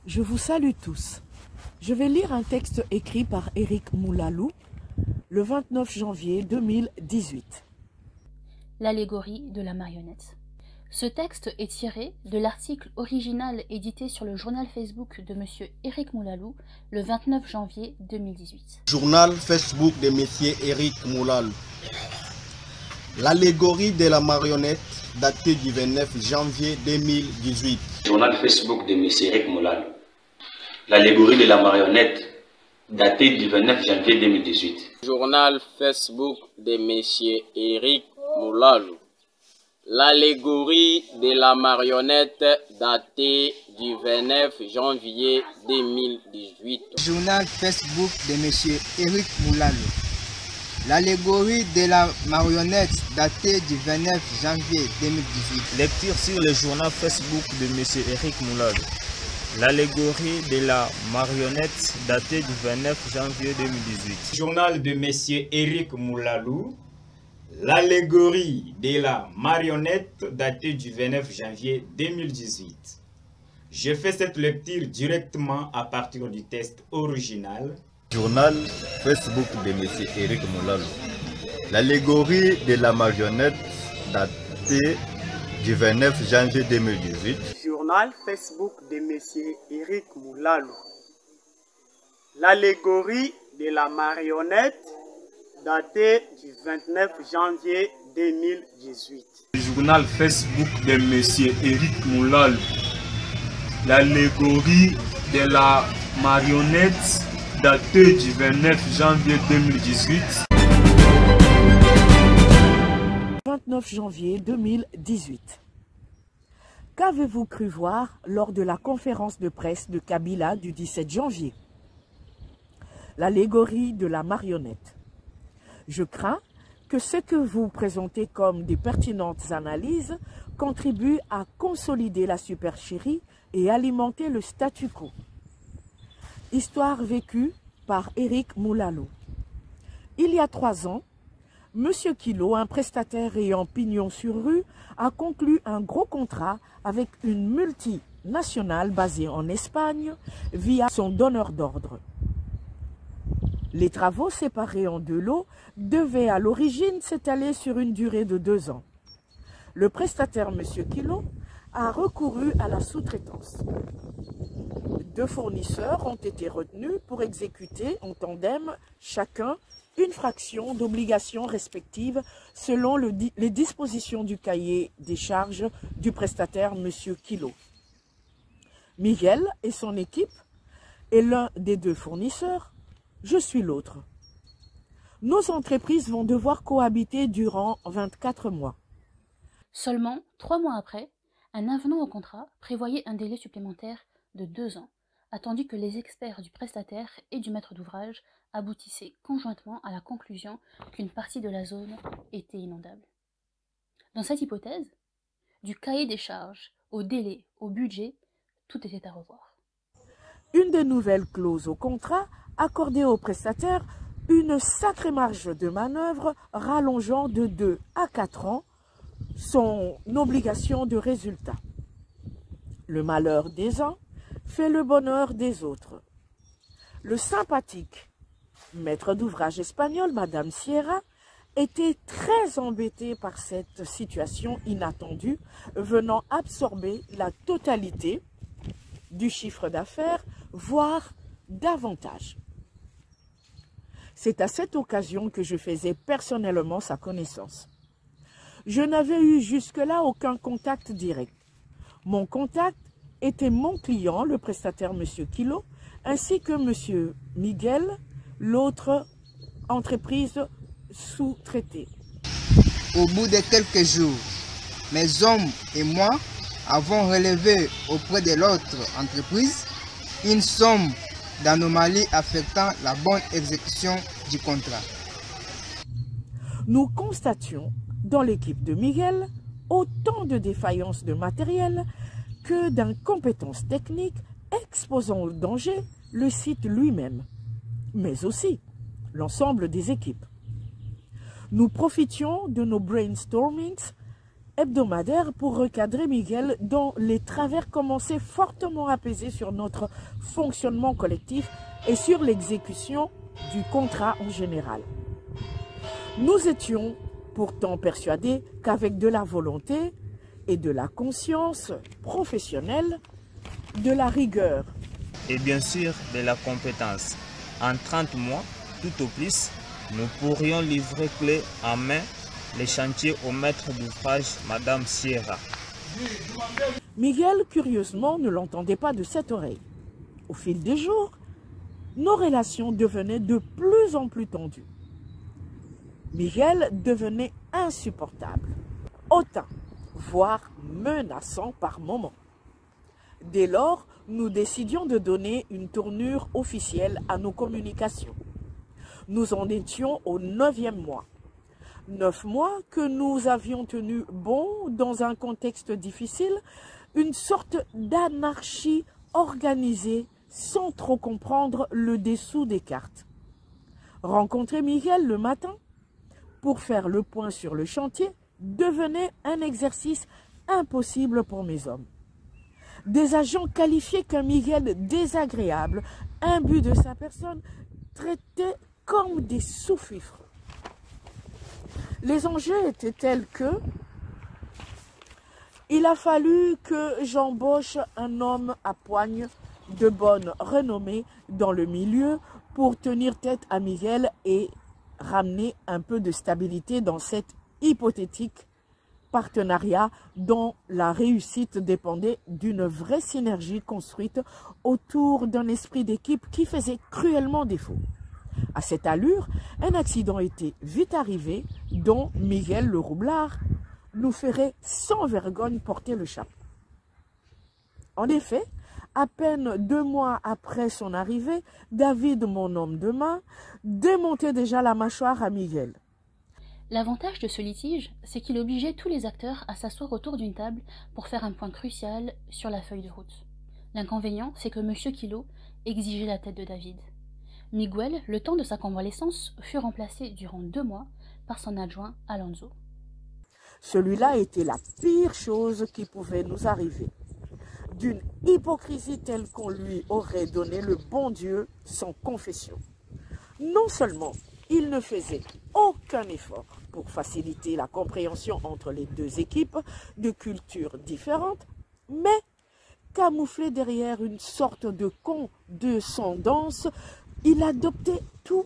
Je vous salue tous. Je vais lire un texte écrit par Éric Moulalou le 29 janvier 2018. L'allégorie de la marionnette. Ce texte est tiré de l'article original édité sur le journal Facebook de M. Éric Moulalou le 29 janvier 2018. Journal Facebook de M. Éric Moulalou. L'allégorie de la marionnette daté du 29 janvier 2018. Journal Facebook de M. Éric Moulalou. L'allégorie de la marionnette daté du 29 janvier 2018. Journal Facebook de M. Éric Moulalou. L'allégorie de la marionnette datée du 29 janvier 2018. Journal Facebook de M. Éric Moulalou. L'allégorie de la marionnette datée du 29 janvier 2018. Lecture sur le journal Facebook de M. Éric Moulalou. L'allégorie de la marionnette datée du 29 janvier 2018. Journal de M. Éric Moulalou. L'allégorie de la marionnette datée du 29 janvier 2018. Je fais cette lecture directement à partir du texte original. Journal Facebook de M. Éric Moulalou. L'allégorie de la marionnette datée du 29 janvier 2018. Journal Facebook de M. Éric Moulalou. L'allégorie de la marionnette datée du 29 janvier 2018. Journal Facebook de M. Éric Moulalou. L'allégorie de la marionnette datée du 29 janvier 2018. 29 janvier 2018. Qu'avez-vous cru voir lors de la conférence de presse de Kabila du 17 janvier? L'allégorie de la marionnette. Je crains que ce que vous présentez comme des pertinentes analyses contribue à consolider la supercherie et alimenter le statu quo. Histoire vécue par Éric Moulalou. Il y a 3 ans, M. Kilo, un prestataire ayant pignon sur rue, a conclu un gros contrat avec une multinationale basée en Espagne via son donneur d'ordre. Les travaux séparés en 2 lots devaient à l'origine s'étaler sur une durée de 2 ans. Le prestataire M. Kilo a recouru à la sous-traitance. 2 fournisseurs ont été retenus pour exécuter en tandem chacun une fraction d'obligations respectives selon les dispositions du cahier des charges du prestataire M. Kilo. Miguel et son équipe est l'un des 2 fournisseurs. Je suis l'autre. Nos entreprises vont devoir cohabiter durant 24 mois. Seulement 3 mois après, un avenant au contrat prévoyait un délai supplémentaire de 2 ans, attendu que les experts du prestataire et du maître d'ouvrage aboutissaient conjointement à la conclusion qu'une partie de la zone était inondable. Dans cette hypothèse, du cahier des charges au délai, au budget, tout était à revoir. Une des nouvelles clauses au contrat accordait au prestataire une sacrée marge de manœuvre rallongeant de 2 à 4 ans son obligation de résultat. Le malheur des uns fait le bonheur des autres. Le sympathique maître d'ouvrage espagnol, Madame Sierra, était très embêté par cette situation inattendue venant absorber la totalité du chiffre d'affaires, voire davantage. C'est à cette occasion que je faisais personnellement sa connaissance. Je n'avais eu jusque-là aucun contact direct. Mon contact était mon client, le prestataire M. Kilo, ainsi que M. Miguel, l'autre entreprise sous-traitée. Au bout de quelques jours, mes hommes et moi avons relevé auprès de l'autre entreprise une somme d'anomalies affectant la bonne exécution du contrat. Nous constations dans l'équipe de Miguel autant de défaillances de matériel que d'incompétences techniques exposant au danger le site lui-même, mais aussi l'ensemble des équipes. Nous profitions de nos brainstormings hebdomadaire pour recadrer Miguel, dont les travers commençaient fortement à peser sur notre fonctionnement collectif et sur l'exécution du contrat en général. Nous étions pourtant persuadés qu'avec de la volonté et de la conscience professionnelle, de la rigueur et bien sûr de la compétence, en 30 mois, tout au plus, nous pourrions livrer clé en main les chantiers au maître d'ouvrage, Madame Sierra. Miguel, curieusement, ne l'entendait pas de cette oreille. Au fil des jours, nos relations devenaient de plus en plus tendues. Miguel devenait insupportable, hautain, voire menaçant par moments. Dès lors, nous décidions de donner une tournure officielle à nos communications. Nous en étions au 9e mois. 9 mois que nous avions tenu bon dans un contexte difficile, une sorte d'anarchie organisée sans trop comprendre le dessous des cartes. Rencontrer Miguel le matin pour faire le point sur le chantier devenait un exercice impossible pour mes hommes. Des agents qualifiaient qu'un Miguel désagréable, imbu de sa personne, traitait comme des sous-fifres. Les enjeux étaient tels que il a fallu que j'embauche un homme à poigne de bonne renommée dans le milieu pour tenir tête à Miguel et ramener un peu de stabilité dans cet hypothétique partenariat dont la réussite dépendait d'une vraie synergie construite autour d'un esprit d'équipe qui faisait cruellement défaut. À cette allure, un accident était vite arrivé dont Miguel le roublard nous ferait sans vergogne porter le chapeau. En effet, à peine 2 mois après son arrivée, David, mon homme de main, démontait déjà la mâchoire à Miguel. L'avantage de ce litige, c'est qu'il obligeait tous les acteurs à s'asseoir autour d'une table pour faire un point crucial sur la feuille de route. L'inconvénient, c'est que M. Kilo exigeait la tête de David. Miguel, le temps de sa convalescence, fut remplacé durant 2 mois par son adjoint Alonso. Celui-là était la pire chose qui pouvait nous arriver. D'une hypocrisie telle qu'on lui aurait donné le bon Dieu sans confession. Non seulement il ne faisait aucun effort pour faciliter la compréhension entre les deux équipes de cultures différentes, mais camouflé derrière une sorte de condescendance, il adoptait tout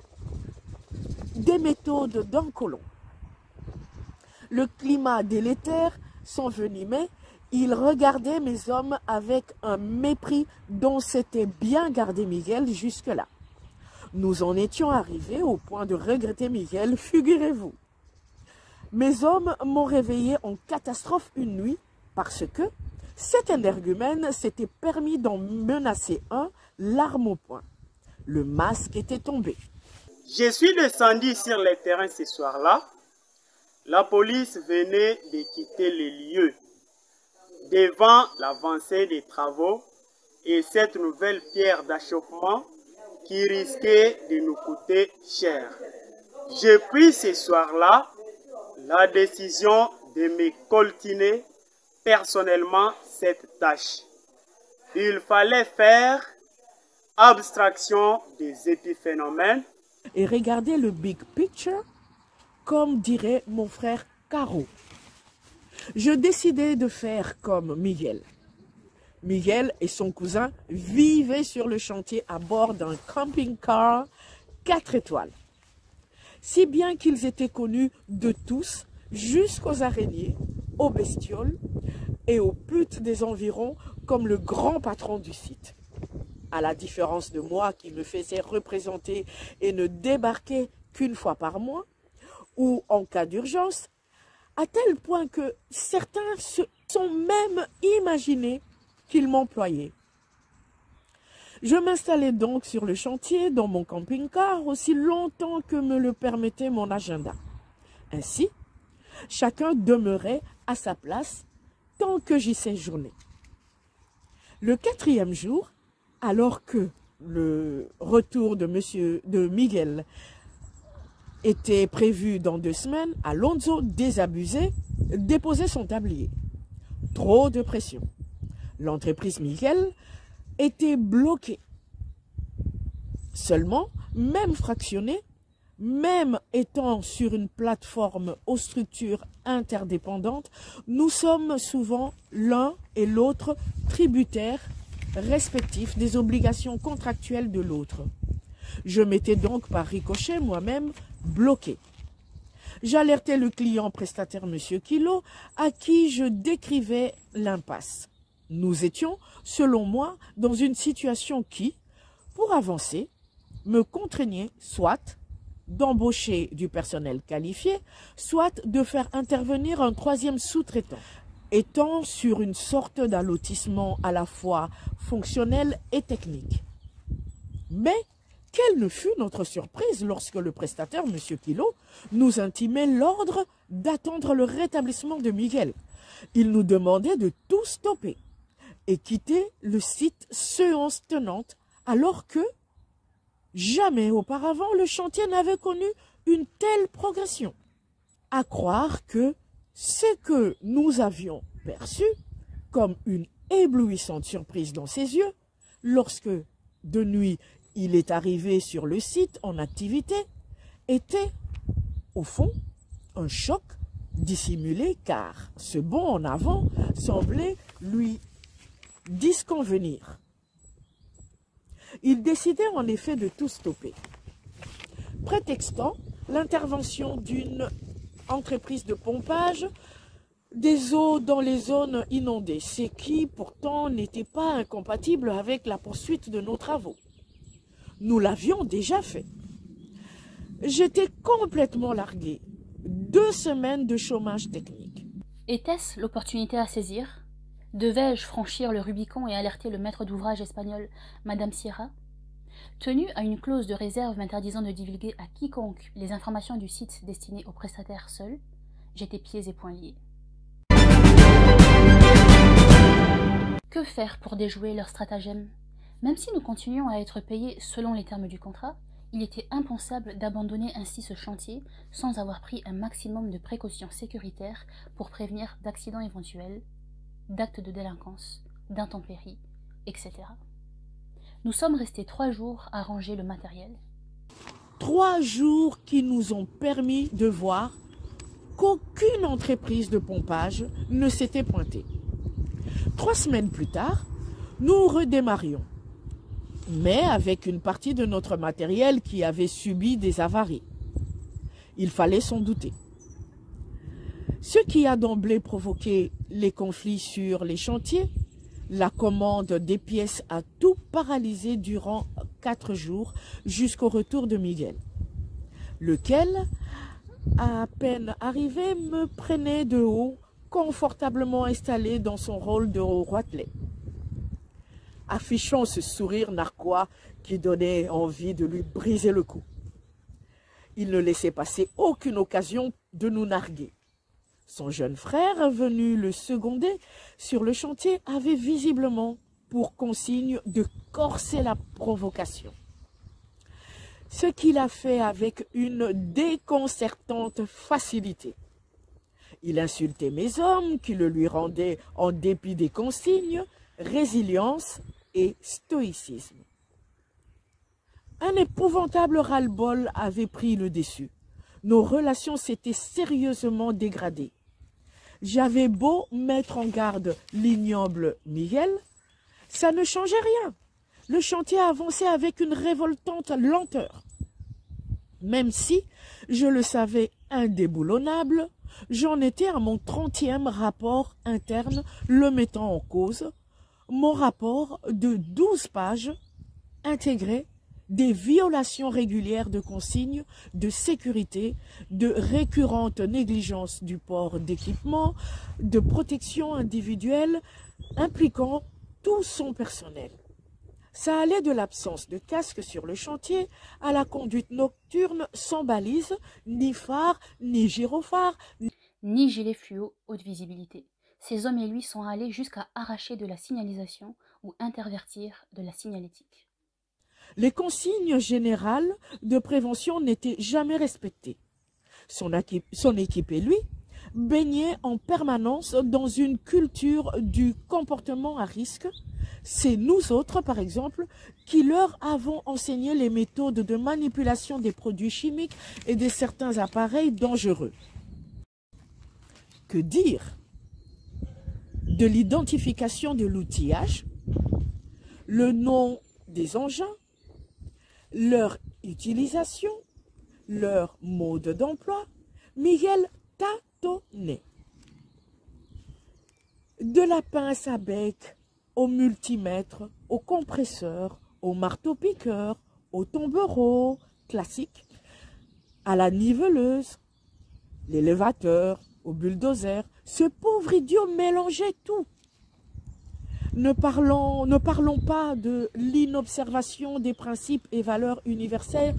des méthodes d'un colon. Le climat délétère s'envenimait, il regardait mes hommes avec un mépris dont s'était bien gardé Miguel jusque-là. Nous en étions arrivés au point de regretter Miguel, figurez-vous. Mes hommes m'ont réveillé en catastrophe une nuit parce que cet énergumène s'était permis d'en menacer un, l'arme au poing. Le masque était tombé. Je suis descendu sur les terrains ce soir-là. La police venait de quitter les lieux devant l'avancée des travaux et cette nouvelle pierre d'achoppement qui risquait de nous coûter cher. J'ai pris ce soir-là la décision de me coltiner personnellement cette tâche. Il fallait faire abstraction des épiphénomènes et regarder le big picture, comme dirait mon frère Caro. Je décidai de faire comme Miguel. Miguel et son cousin vivaient sur le chantier à bord d'un camping-car 4 étoiles. Si bien qu'ils étaient connus de tous, jusqu'aux araignées, aux bestioles et aux putes des environs comme le grand patron du site. À la différence de moi qui me faisais représenter et ne débarquais qu'une fois par mois, ou en cas d'urgence, à tel point que certains se sont même imaginés qu'ils m'employaient. Je m'installais donc sur le chantier dans mon camping-car aussi longtemps que me le permettait mon agenda. Ainsi, chacun demeurait à sa place tant que j'y séjournais. Le 4e jour, alors que le retour de Miguel était prévu dans 2 semaines, Alonso, désabusé, déposer son tablier. Trop de pression. L'entreprise Miguel était bloquée. Seulement, même fractionnée, même étant sur une plateforme aux structures interdépendantes, nous sommes souvent l'un et l'autre tributaires respectifs des obligations contractuelles de l'autre. Je m'étais donc par ricochet moi-même bloqué. J'alertais le client prestataire M. Kilo, à qui je décrivais l'impasse. Nous étions, selon moi, dans une situation qui, pour avancer, me contraignait soit d'embaucher du personnel qualifié, soit de faire intervenir un troisième sous-traitant, étant sur une sorte d'allotissement à la fois fonctionnel et technique. Mais quelle ne fut notre surprise lorsque le prestataire, M. Kilo, nous intimait l'ordre d'attendre le rétablissement de Miguel. Il nous demandait de tout stopper et quitter le site séance tenante, alors que jamais auparavant le chantier n'avait connu une telle progression. À croire que ce que nous avions perçu comme une éblouissante surprise dans ses yeux, lorsque, de nuit, il est arrivé sur le site en activité, était, au fond, un choc dissimulé, car ce bond en avant semblait lui disconvenir. Il décidait en effet de tout stopper, prétextant l'intervention d'une entreprise de pompage des eaux dans les zones inondées, ce qui pourtant n'était pas incompatible avec la poursuite de nos travaux. Nous l'avions déjà fait. J'étais complètement largué. 2 semaines de chômage technique. Était-ce l'opportunité à saisir? Devais-je franchir le Rubicon et alerter le maître d'ouvrage espagnol, Madame Sierra? Tenu à une clause de réserve m'interdisant de divulguer à quiconque les informations du site destinées aux prestataires seuls, j'étais pieds et poings liés. Que faire pour déjouer leur stratagème? Même si nous continuions à être payés selon les termes du contrat, il était impensable d'abandonner ainsi ce chantier sans avoir pris un maximum de précautions sécuritaires pour prévenir d'accidents éventuels, d'actes de délinquance, d'intempéries, etc. Nous sommes restés 3 jours à ranger le matériel. 3 jours qui nous ont permis de voir qu'aucune entreprise de pompage ne s'était pointée. 3 semaines plus tard, nous redémarrions, mais avec une partie de notre matériel qui avait subi des avaries. Il fallait s'en douter. Ce qui a d'emblée provoqué les conflits sur les chantiers, la commande des pièces a tout paralysé durant 4 jours jusqu'au retour de Miguel, lequel, à peine arrivé, me prenait de haut, confortablement installé dans son rôle de roitelet, affichant ce sourire narquois qui donnait envie de lui briser le cou. Il ne laissait passer aucune occasion de nous narguer. Son jeune frère, venu le seconder sur le chantier, avait visiblement pour consigne de corser la provocation. Ce qu'il a fait avec une déconcertante facilité. Il insultait mes hommes qui le lui rendaient en dépit des consignes, résilience et stoïcisme. Un épouvantable ras-le-bol avait pris le dessus. Nos relations s'étaient sérieusement dégradées. J'avais beau mettre en garde l'ignoble Miguel, ça ne changeait rien. Le chantier avançait avec une révoltante lenteur. Même si, je le savais indéboulonnable, j'en étais à mon 30e rapport interne le mettant en cause. Mon rapport de 12 pages intégrait des violations régulières de consignes de sécurité, de récurrentes négligences du port d'équipement, de protection individuelle impliquant tout son personnel. Ça allait de l'absence de casque sur le chantier à la conduite nocturne sans balise, ni phare, ni gyrophare, ni gilet fluo haute visibilité. Ces hommes et lui sont allés jusqu'à arracher de la signalisation ou intervertir de la signalétique. Les consignes générales de prévention n'étaient jamais respectées. Son équipe et lui baignaient en permanence dans une culture du comportement à risque. C'est nous autres, par exemple, qui leur avons enseigné les méthodes de manipulation des produits chimiques et de certains appareils dangereux. Que dire de l'identification de l'outillage, le nom des engins, leur utilisation, leur mode d'emploi? Miguel tâtonnait. De la pince à bec au multimètre, au compresseur, au marteau-piqueur, au tombereau classique, à la niveleuse, l'élévateur, au bulldozer, ce pauvre idiot mélangeait tout. Ne parlons pas de l'inobservation des principes et valeurs universelles,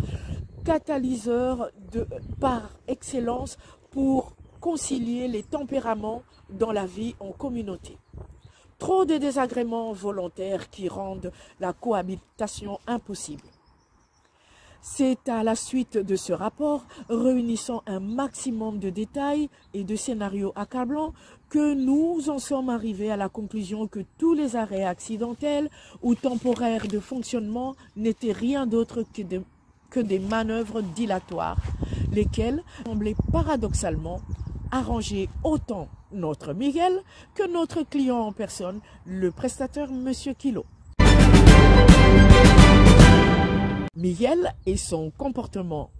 catalyseurs par excellence pour concilier les tempéraments dans la vie en communauté. Trop de désagréments volontaires qui rendent la cohabitation impossible. C'est à la suite de ce rapport, réunissant un maximum de détails et de scénarios accablants, que nous en sommes arrivés à la conclusion que tous les arrêts accidentels ou temporaires de fonctionnement n'étaient rien d'autre que des manœuvres dilatoires, lesquelles semblaient paradoxalement arranger autant notre Miguel que notre client en personne, le prestataire Monsieur Kilo. Miguel et son comportement,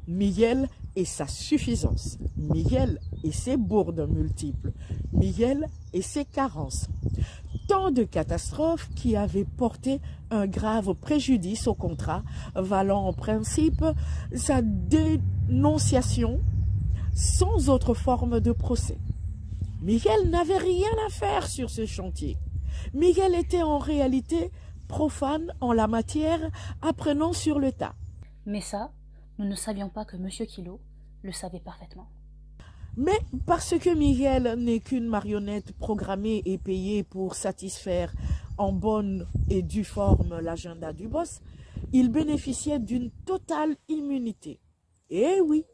Miguel et sa suffisance, Miguel et ses bourdes multiples, Miguel et ses carences. Tant de catastrophes qui avaient porté un grave préjudice au contrat, valant en principe sa dénonciation sans autre forme de procès. Miguel n'avait rien à faire sur ce chantier. Miguel était en réalité profane en la matière, apprenant sur le tas. Mais ça, nous ne savions pas que Monsieur Kilo le savait parfaitement. Mais parce que Miguel n'est qu'une marionnette programmée et payée pour satisfaire en bonne et due forme l'agenda du boss, il bénéficiait d'une totale immunité. Et oui,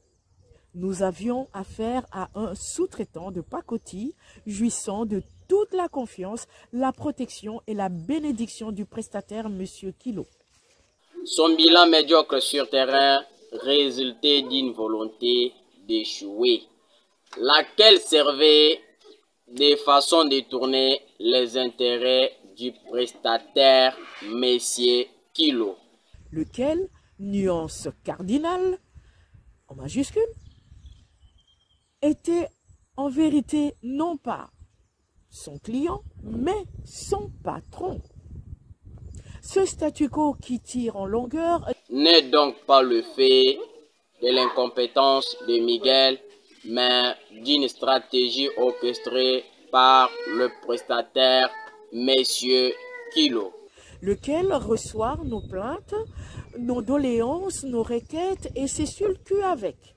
nous avions affaire à un sous-traitant de pacotille jouissant de toute la confiance, la protection et la bénédiction du prestataire Monsieur Kilo. Son bilan médiocre sur terrain résultait d'une volonté d'échouer, laquelle servait de façon détournée les intérêts du prestataire Monsieur Kilo. Lequel, nuance cardinale, en majuscule, était en vérité non pas son client, mais son patron. Ce statu quo qui tire en longueur n'est donc pas le fait de l'incompétence de Miguel, mais d'une stratégie orchestrée par le prestataire Monsieur Kilo, lequel reçoit nos plaintes, nos doléances, nos requêtes et s'essule le cul avec.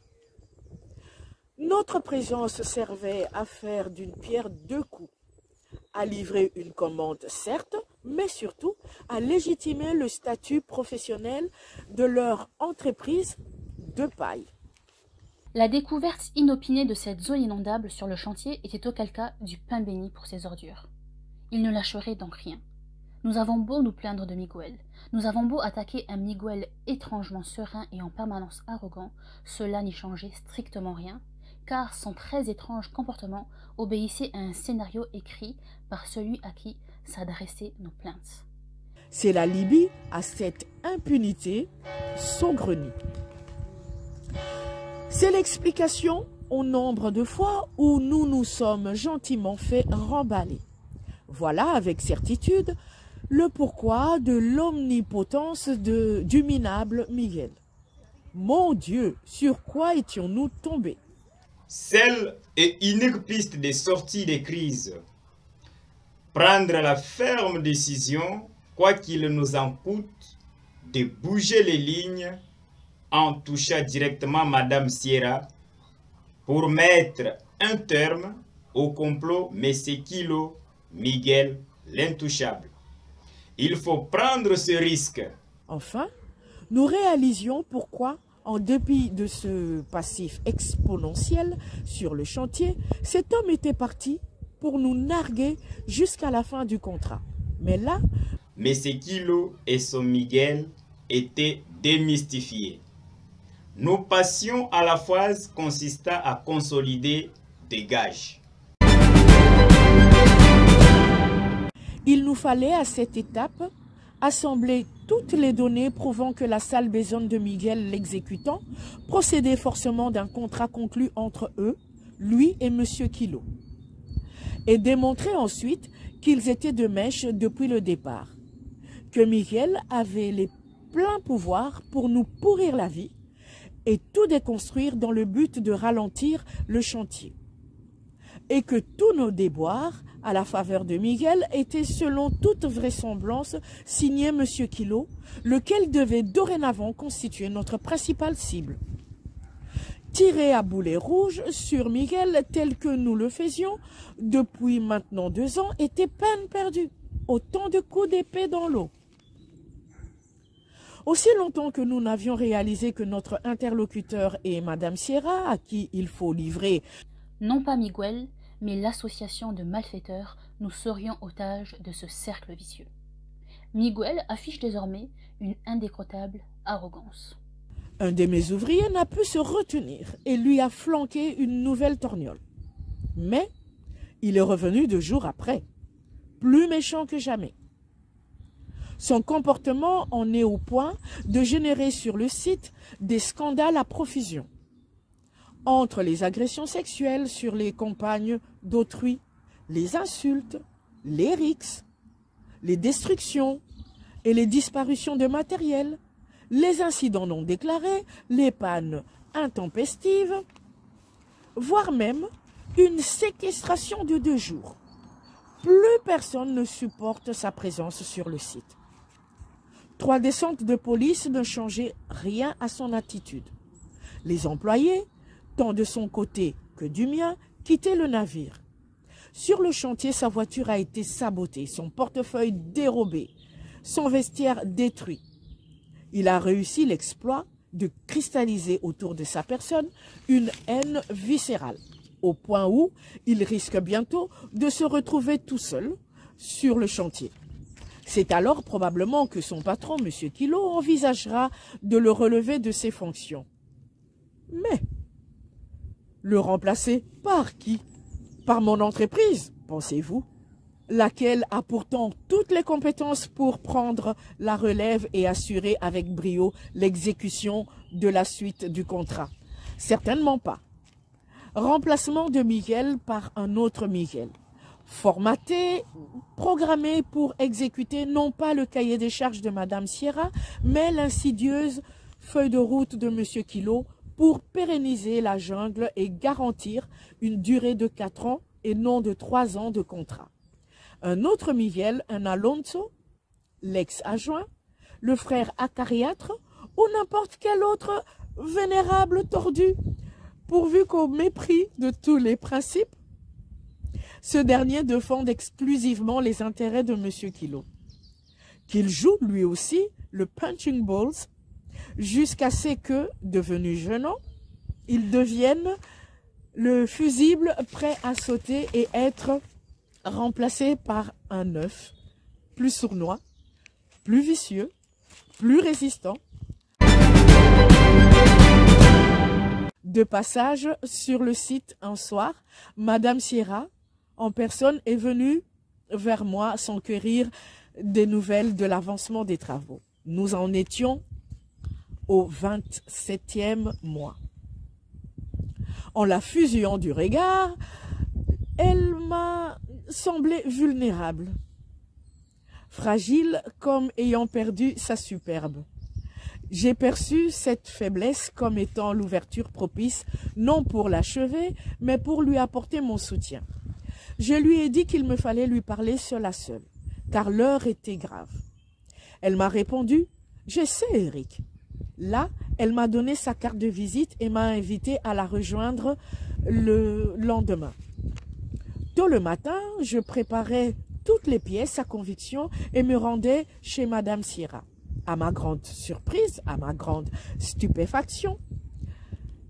Notre présence servait à faire d'une pierre deux coups, à livrer une commande certes, mais surtout à légitimer le statut professionnel de leur entreprise de paille. La découverte inopinée de cette zone inondable sur le chantier était auquel cas du pain béni pour ces ordures. Il ne lâcherait donc rien. Nous avons beau nous plaindre de Miguel, nous avons beau attaquer un Miguel étrangement serein et en permanence arrogant, cela n'y changeait strictement rien, car son très étrange comportement obéissait à un scénario écrit par celui à qui s'adressaient nos plaintes. C'est la Libye à cette impunité saugrenue. C'est l'explication au nombre de fois où nous nous sommes gentiment fait remballer. Voilà avec certitude le pourquoi de l'omnipotence du minable Miguel. Mon Dieu, sur quoi étions-nous tombés? Seule et unique piste de sortie des crises. Prendre la ferme décision, quoi qu'il nous en coûte, de bouger les lignes en touchant directement Madame Sierra pour mettre un terme au complot Monsieur Kilo, Miguel, l'intouchable. Il faut prendre ce risque. Enfin, nous réalisions pourquoi En dépit de ce passif exponentiel sur le chantier, cet homme était parti pour nous narguer jusqu'à la fin du contrat. Mais là, M. Kilo et son Miguel étaient démystifiés. Nos passions à la phase consista à consolider des gages. Il nous fallait à cette étape assembler toutes les données prouvant que la sale besogne de Miguel l'exécutant procédait forcément d'un contrat conclu entre eux, lui et M. Kilo, et démontrer ensuite qu'ils étaient de mèche depuis le départ, que Miguel avait les pleins pouvoirs pour nous pourrir la vie et tout déconstruire dans le but de ralentir le chantier, et que tous nos déboires à la faveur de Miguel étaient selon toute vraisemblance signés M. Kilo, lequel devait dorénavant constituer notre principale cible. Tirer à boulet rouge sur Miguel tel que nous le faisions depuis maintenant 2 ans était peine perdue, autant de coups d'épée dans l'eau. Aussi longtemps que nous n'avions réalisé que notre interlocuteur est Madame Sierra, à qui il faut livrer non pas Miguel, mais l'association de malfaiteurs, nous serions otages de ce cercle vicieux. Miguel affiche désormais une indécrottable arrogance. Un de mes ouvriers n'a pu se retenir et lui a flanqué une nouvelle torgnole. Mais il est revenu 2 jours après, plus méchant que jamais. Son comportement en est au point de générer sur le site des scandales à profusion. Entre les agressions sexuelles sur les compagnes d'autrui, les insultes, les rixes, les destructions et les disparitions de matériel, les incidents non déclarés, les pannes intempestives, voire même une séquestration de 2 jours. Plus personne ne supporte sa présence sur le site. 3 descentes de police ne changeaient rien à son attitude. Les employés, tant de son côté que du mien, quittaient le navire. Sur le chantier, sa voiture a été sabotée, son portefeuille dérobé, son vestiaire détruit. Il a réussi l'exploit de cristalliser autour de sa personne une haine viscérale, au point où il risque bientôt de se retrouver tout seul sur le chantier. C'est alors probablement que son patron, M. Kilo, envisagera de le relever de ses fonctions. Mais le remplacer par qui? Par mon entreprise, pensez-vous, laquelle a pourtant toutes les compétences pour prendre la relève et assurer avec brio l'exécution de la suite du contrat. Certainement pas. Remplacement de Miguel par un autre Miguel, formaté, programmé pour exécuter non pas le cahier des charges de Madame Sierra, mais l'insidieuse feuille de route de M. Kilo pour pérenniser la jungle et garantir une durée de 4 ans et non de 3 ans de contrat. Un autre Miguel, un Alonso, l'ex-adjoint, le frère acariâtre ou n'importe quel autre vénérable tordu, pourvu qu'au mépris de tous les principes, ce dernier défende exclusivement les intérêts de M. Kilo. Qu'il joue lui aussi le punching balls jusqu'à ce que, devenu jeune homme, il devienne le fusible prêt à sauter et être remplacé par un neuf, plus sournois, plus vicieux, plus résistant. De passage sur le site un soir, Madame Sierra, en personne, est venue vers moi s'enquérir des nouvelles de l'avancement des travaux. Nous en étions au 27e mois. En la fusillant du regard, elle m'a semblé vulnérable, fragile comme ayant perdu sa superbe. J'ai perçu cette faiblesse comme étant l'ouverture propice, non pour l'achever, mais pour lui apporter mon soutien. Je lui ai dit qu'il me fallait lui parler seul à seul, car l'heure était grave. Elle m'a répondu « Je sais, Eric ». Là, elle m'a donné sa carte de visite et m'a invité à la rejoindre le lendemain. Tôt le matin, je préparais toutes les pièces à conviction et me rendais chez Madame Sierra. À ma grande surprise, à ma grande stupéfaction,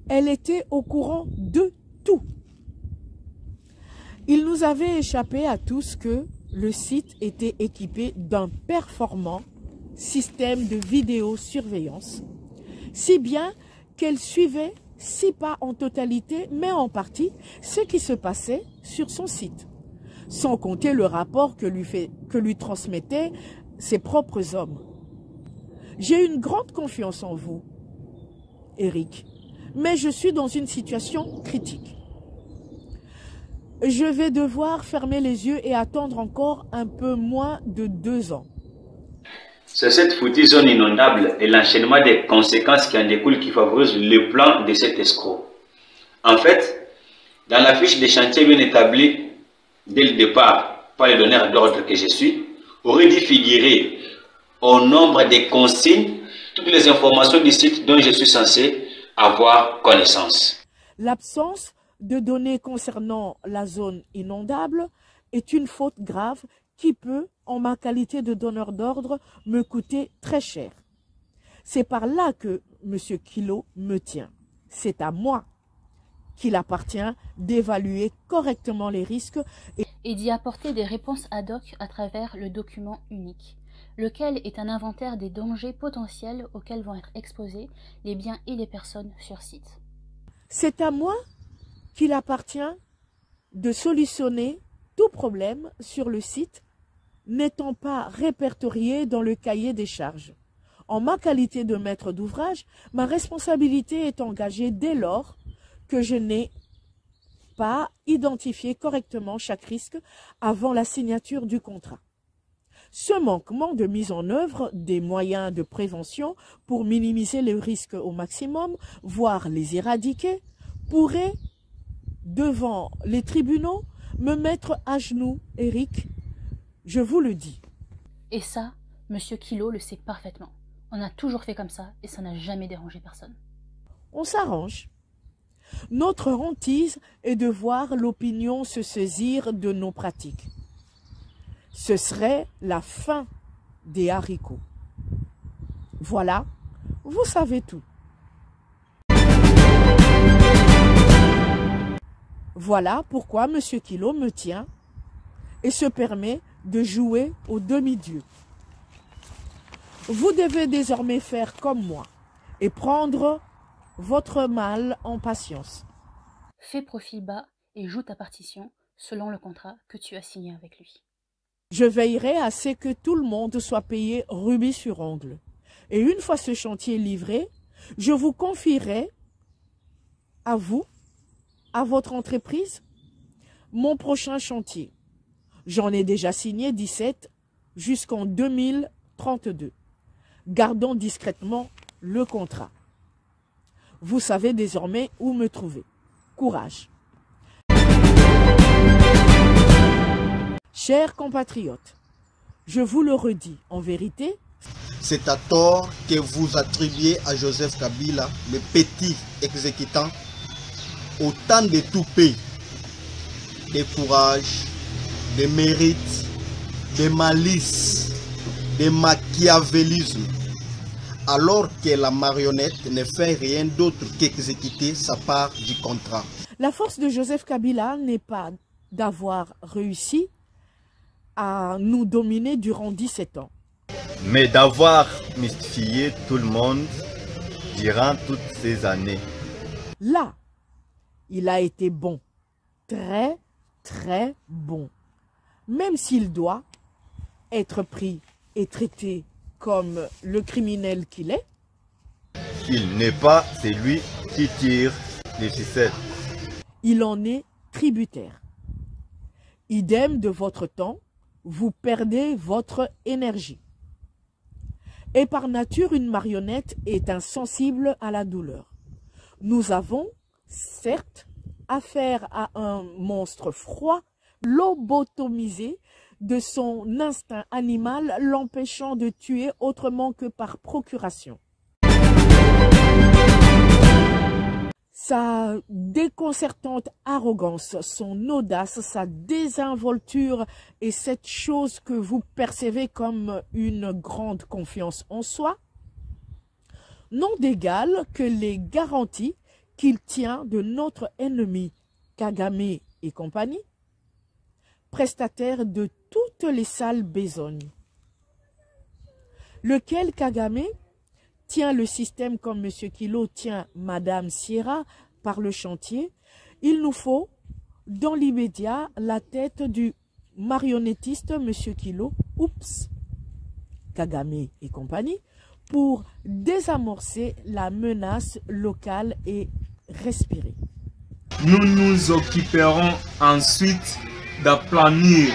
elle était au courant de tout. Il nous avait échappé à tous que le site était équipé d'un performant système de vidéosurveillance, si bien qu'elle suivait, si pas en totalité, mais en partie, ce qui se passait sur son site, sans compter le rapport que lui transmettaient ses propres hommes. J'ai une grande confiance en vous, Eric, mais je suis dans une situation critique. Je vais devoir fermer les yeux et attendre encore un peu moins de 2 ans. C'est cette foutue zone inondable et l'enchaînement des conséquences qui en découlent qui favorisent le plan de cet escroc. En fait, dans la fiche des chantiers bien établie dès le départ par le donneur d'ordre que je suis, aurait dû figurer au nombre des consignes toutes les informations du site dont je suis censé avoir connaissance. L'absence de données concernant la zone inondable est une faute grave qui peut, en ma qualité de donneur d'ordre, me coûter très cher. C'est par là que M. Kilo me tient. C'est à moi qu'il appartient d'évaluer correctement les risques et d'y apporter des réponses ad hoc à travers le document unique, lequel est un inventaire des dangers potentiels auxquels vont être exposés les biens et les personnes sur site. C'est à moi qu'il appartient de solutionner tout problème sur le site n'étant pas répertorié dans le cahier des charges. En ma qualité de maître d'ouvrage, ma responsabilité est engagée dès lors que je n'ai pas identifié correctement chaque risque avant la signature du contrat. Ce manquement de mise en œuvre des moyens de prévention pour minimiser les risques au maximum, voire les éradiquer, pourrait, devant les tribunaux, me mettre à genoux, Eric. Je vous le dis. Et ça, M. Kilo le sait parfaitement. On a toujours fait comme ça et ça n'a jamais dérangé personne. On s'arrange. Notre hantise est de voir l'opinion se saisir de nos pratiques. Ce serait la fin des haricots. Voilà, vous savez tout. Voilà pourquoi M. Kilo me tient et se permet de jouer au demi-dieu. Vous devez désormais faire comme moi et prendre votre mal en patience. Fais profil bas et joue ta partition selon le contrat que tu as signé avec lui. Je veillerai à ce que tout le monde soit payé rubis sur ongle. Et une fois ce chantier livré, je vous confierai à vous, à votre entreprise, mon prochain chantier. J'en ai déjà signé 17 jusqu'en 2032. Gardons discrètement le contrat. Vous savez désormais où me trouver. Courage. Chers compatriotes, je vous le redis, en vérité, c'est à tort que vous attribuez à Joseph Kabila, le petit exécutant, autant de toupets, de courage, de mérite, de malice, de machiavélisme, alors que la marionnette ne fait rien d'autre qu'exécuter sa part du contrat. La force de Joseph Kabila n'est pas d'avoir réussi à nous dominer durant 17 ans, mais d'avoir mystifié tout le monde durant toutes ces années. Là, il a été bon, très, très bon, même s'il doit être pris et traité comme le criminel qu'il est. Il n'est pas celui qui tire les ficelles. Il en est tributaire. Idem de votre temps, vous perdez votre énergie. Et par nature, une marionnette est insensible à la douleur. Nous avons, certes, affaire à un monstre froid, lobotomisé de son instinct animal, l'empêchant de tuer autrement que par procuration. sa déconcertante arrogance, son audace, sa désinvolture et cette chose que vous percevez comme une grande confiance en soi, n'ont d'égal que les garanties qu'il tient de notre ennemi Kagame et compagnie, prestataire de toutes les sales besognes, lequel Kagame tient le système comme M. Kilo tient Madame Sierra par le chantier. Il nous faut, dans l'immédiat, la tête du marionnettiste M. Kilo, Kagame et compagnie, pour désamorcer la menace locale et respirer. Nous nous occuperons ensuite d'aplanir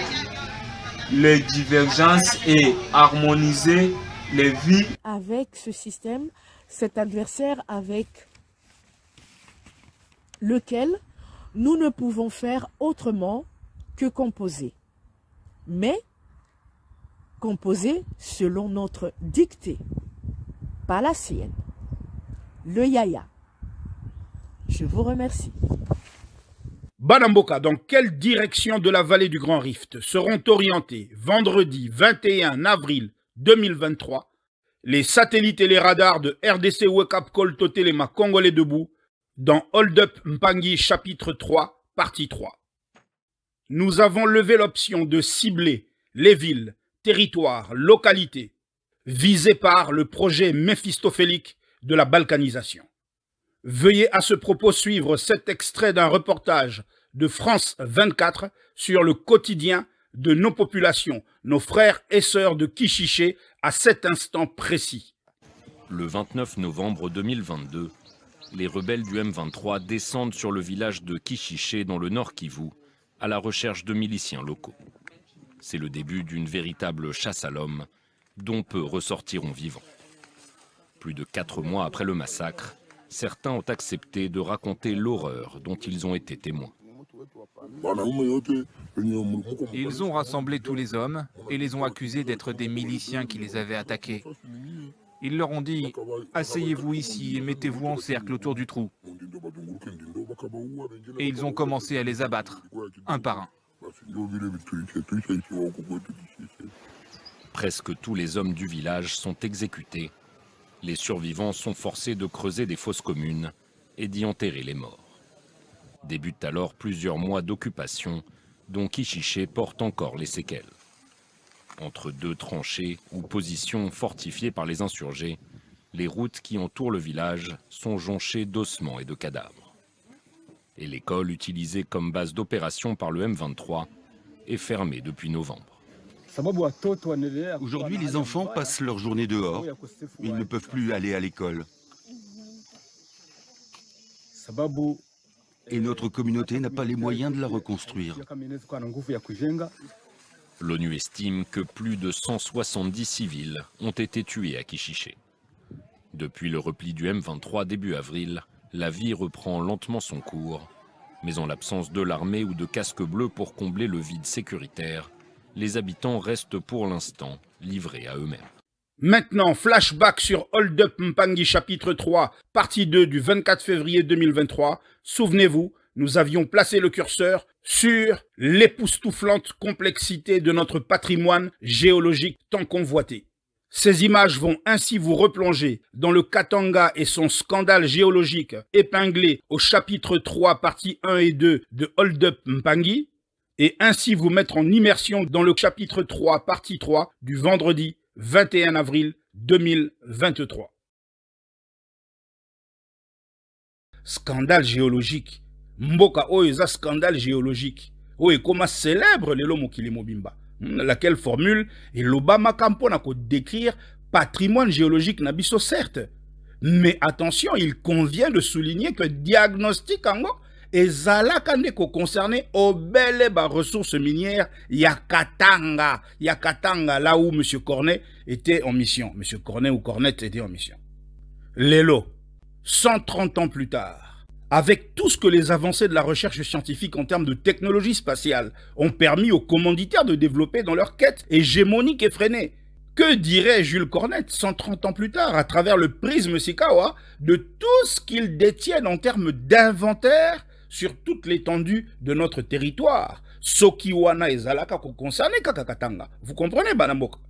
les divergences et harmoniser les vies. Avec ce système, cet adversaire avec lequel nous ne pouvons faire autrement que composer. Mais composer selon notre dictée, pas la sienne. Le yaya. Je vous remercie. Banamboka, dans quelle direction de la vallée du Grand Rift seront orientés vendredi 21 avril 2023 les satellites et les radars de RDC Wake Up Call Totelema Congolais Debout dans Hold Up Mpangi chapitre 3, partie 3. Nous avons levé l'option de cibler les villes, territoires, localités visées par le projet méphistophélique de la balkanisation. Veuillez à ce propos suivre cet extrait d'un reportage de France 24 sur le quotidien de nos populations, nos frères et sœurs de Kishiché à cet instant précis. Le 29 novembre 2022, les rebelles du M23 descendent sur le village de Kishiché dans le Nord Kivu à la recherche de miliciens locaux. C'est le début d'une véritable chasse à l'homme dont peu ressortiront vivants. Plus de 4 mois après le massacre, certains ont accepté de raconter l'horreur dont ils ont été témoins. Ils ont rassemblé tous les hommes et les ont accusés d'être des miliciens qui les avaient attaqués. Ils leur ont dit « Asseyez-vous ici et mettez-vous en cercle autour du trou ». Et ils ont commencé à les abattre, un par un. Presque tous les hommes du village sont exécutés. Les survivants sont forcés de creuser des fosses communes et d'y enterrer les morts. Débutent alors plusieurs mois d'occupation dont Kishiché porte encore les séquelles. Entre deux tranchées ou positions fortifiées par les insurgés, les routes qui entourent le village sont jonchées d'ossements et de cadavres. Et l'école utilisée comme base d'opération par le M23 est fermée depuis novembre. Aujourd'hui, les enfants passent leur journée dehors. Ils ne peuvent plus aller à l'école. Et notre communauté n'a pas les moyens de la reconstruire. L'ONU estime que plus de 170 civils ont été tués à Kishiché. Depuis le repli du M23 début avril, la vie reprend lentement son cours. Mais en l'absence de l'armée ou de casques bleus pour combler le vide sécuritaire, les habitants restent pour l'instant livrés à eux-mêmes. Maintenant, flashback sur Hold Up Mpangi chapitre 3, partie 2 du 24 février 2023. Souvenez-vous, nous avions placé le curseur sur l'époustouflante complexité de notre patrimoine géologique tant convoité. Ces images vont ainsi vous replonger dans le Katanga et son scandale géologique épinglé au chapitre 3, partie 1 et 2 de Hold Up Mpangi, et ainsi vous mettre en immersion dans le chapitre 3, partie 3 du vendredi 21 avril 2023. Scandale géologique. Mboka Oeza scandale géologique. Oui, comment célèbre les Lomokili Mobimba. Laquelle formule et l'Obama Campo n'a qu'à décrire patrimoine géologique Nabiso certes. Mais attention, il convient de souligner que diagnostic ango et Zala Kandeko concerné au bel ressources minières Yakatanga, là où M. Cornet était en mission. M. Cornet ou Cornette était en mission. Lélo, 130 ans plus tard, avec tout ce que les avancées de la recherche scientifique en termes de technologie spatiale ont permis aux commanditaires de développer dans leur quête hégémonique effrénée, Que dirait Jules Cornette 130 ans plus tard, à travers le prisme Sikawa, de tout ce qu'ils détiennent en termes d'inventaire sur toute l'étendue de notre territoire? Sokiwana et Zalaka Kokonsane Kakakatanga. Vous comprenez, Banamboka?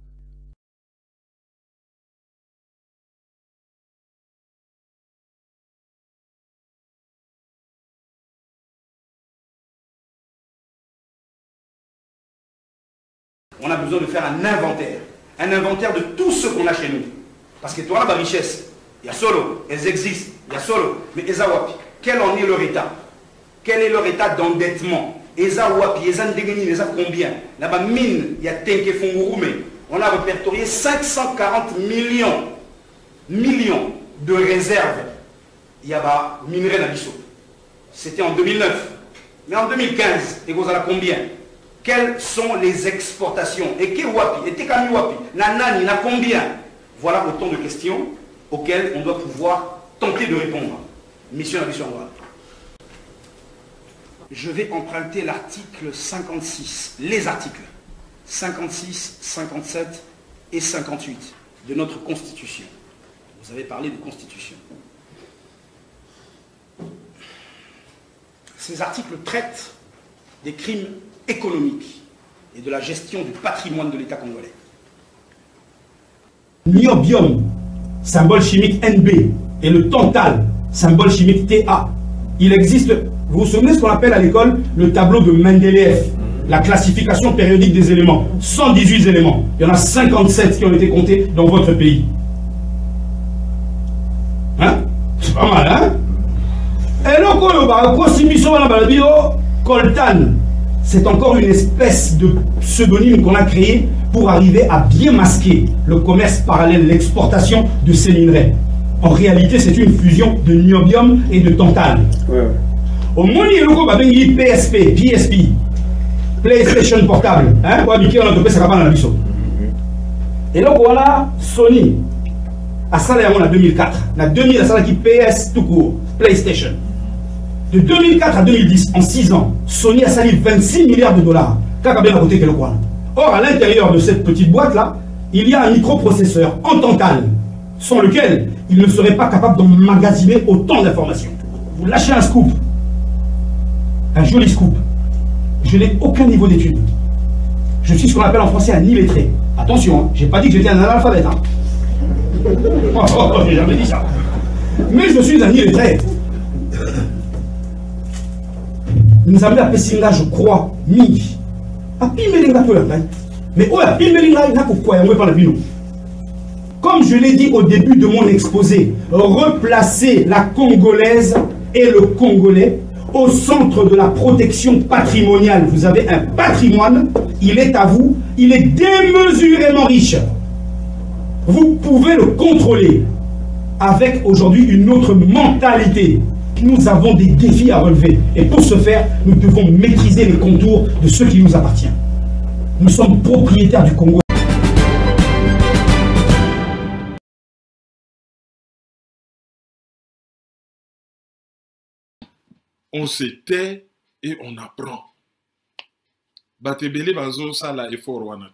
On a besoin de faire un inventaire de tout ce qu'on a chez nous. Parce que toi, la richesse, il y a solo, elles existent, il y a solo, mais Ezawapi, quel en est leur état? Quel est leur état d'endettement? Ezawapi, Ezandegeni, Eza combien? Là-bas, mine, il y a Tenke Fongurume. On a répertorié 540 millions de réserves. Il y a minerais d'Abisso. C'était en 2009. Mais en 2015, et vous avez combien? Quelles sont les exportations? Et Kewapi, et Tekami Wapi, Nanani, na combien? Voilà autant de questions auxquelles on doit pouvoir tenter de répondre. Mission d'ambition. Je vais emprunter l'article 56, les articles 56, 57 et 58 de notre Constitution. Vous avez parlé de Constitution. Ces articles traitent des crimes économiques et de la gestion du patrimoine de l'État congolais. Niobium, symbole chimique NB, et le tantal, symbole chimique TA. Il existe, vous vous souvenez ce qu'on appelle à l'école le tableau de Mendeleev, la classification périodique des éléments. 118 éléments. Il y en a 57 qui ont été comptés dans votre pays. Hein? C'est pas mal, hein? Et donc, coltan, c'est encore une espèce de pseudonyme qu'on a créé pour arriver à bien masquer le commerce parallèle, l'exportation de ces minerais. En réalité, c'est une fusion de niobium et de tantal. Au moment où il y a PSP, PSP, PlayStation portable, hein, et donc voilà Sony, à ça en 2004, en 2000 à ça qui PS tout court, PlayStation. De 2004 à 2010, en 6 ans, Sony a sali 26 milliards de dollars. Or, à l'intérieur de cette petite boîte-là, il y a un microprocesseur en tantal, sans lequel il ne serait pas capable d'emmagasiner autant d'informations. Vous lâchez un scoop, un joli scoop. Je n'ai aucun niveau d'études. Je suis ce qu'on appelle en français un illettré. Attention, hein, j'ai pas dit que j'étais un analphabète. Hein. J'ai jamais dit ça. Mais je suis un illettré. Nous avons appelé Pessinga, je crois, mi. Mais comme je l'ai dit au début de mon exposé, replacer la Congolaise et le Congolais au centre de la protection patrimoniale. Vous avez un patrimoine, il est à vous, il est démesurément riche. Vous pouvez le contrôler avec aujourd'hui une autre mentalité. Nous avons des défis à relever et pour ce faire, nous devons maîtriser les contours de ce qui nous appartient. Nous sommes propriétaires du Congo. On se tait et on apprend.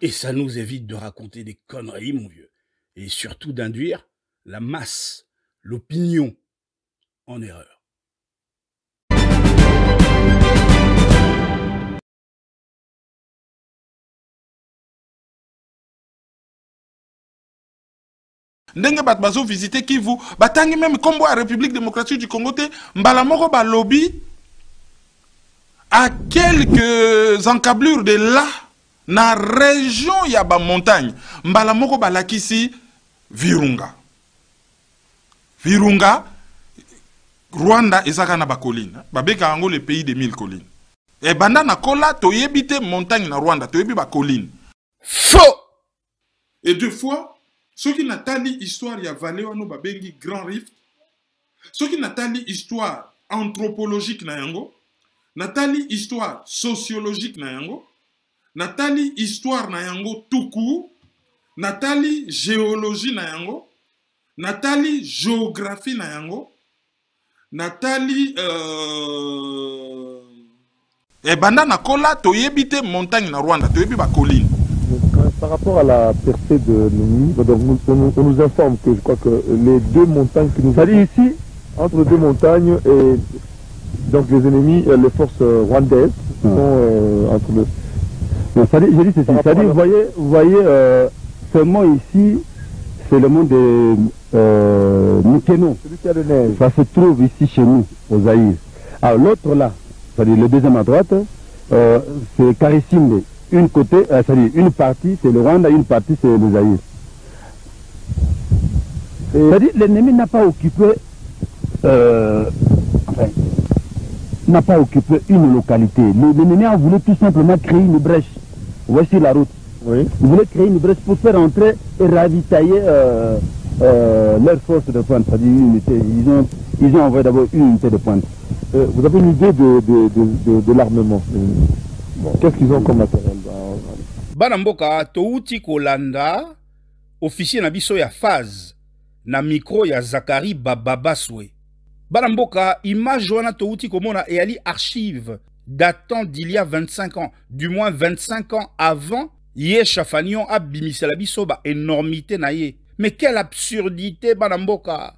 Et ça nous évite de raconter des conneries, mon vieux. Et surtout d'induire la masse, l'opinion, en erreur. Ndenge bat bazo visiter Kivu, batangi même combo à République démocratique du Congo te mbala moko ba lobby à quelques encablures de là na région ya ba montagne mbala moko ba lakisi Virunga. Virunga Rwanda ezaka na ba colline, babeka yango le pays des 1000 collines. Et banda na kola toyebite montagne na Rwanda, toyebi ba colline. Faux. Et deux fois ceux qui n'attendent l'histoire, il y a Valéwano Babengi Grand Rift. Ceux qui n'attendent l'histoire anthropologique, n'attendent l'histoire sociologique, n'attendent l'histoire tout court, n'attendent géologie, n'attendent géographie, n'attendent et banda na kola toyebite montagne na Rwanda, toyebi ba colline. Par rapport à la percée de l'ennemi, donc on nous informe que je crois que les deux montagnes qui nous... C'est-à-dire ici, entre les deux montagnes, et donc les ennemis, les forces rwandaises sont entre le... C'est-à-dire, je dis ceci, c'est-à-dire, vous voyez seulement ici, c'est le monde de Mikeno. Celui qui a de neige. Ça se trouve ici chez nous, au Zaïre. Alors l'autre là, c'est-à-dire le deuxième à droite, c'est Karisimbe. Une côté, c'est-à-dire une partie c'est le Rwanda, une partie c'est le Zaïre. C'est-à-dire l'ennemi n'a pas occupé, enfin, n'a pas occupé une localité. L'ennemi a voulu tout simplement créer une brèche. Voici la route. Oui. Il voulait créer une brèche pour faire entrer et ravitailler leur force de pointe, c'est-à-dire une unité. Ils ont envoyé d'abord une unité de pointe. Vous avez une idée de l'armement? Qu'est-ce qu'ils ont comme matériel? Banamboka touti kolanda officier na biso ya phase na micro ya Zakari Bababaswe. Banamboka image wana touti komona et ali archive datant d'il y a 25 ans, du moins 25 ans avant Yé Chafanion a bimisela biso ba énormité na ye. Mais quelle absurdité Banamboka.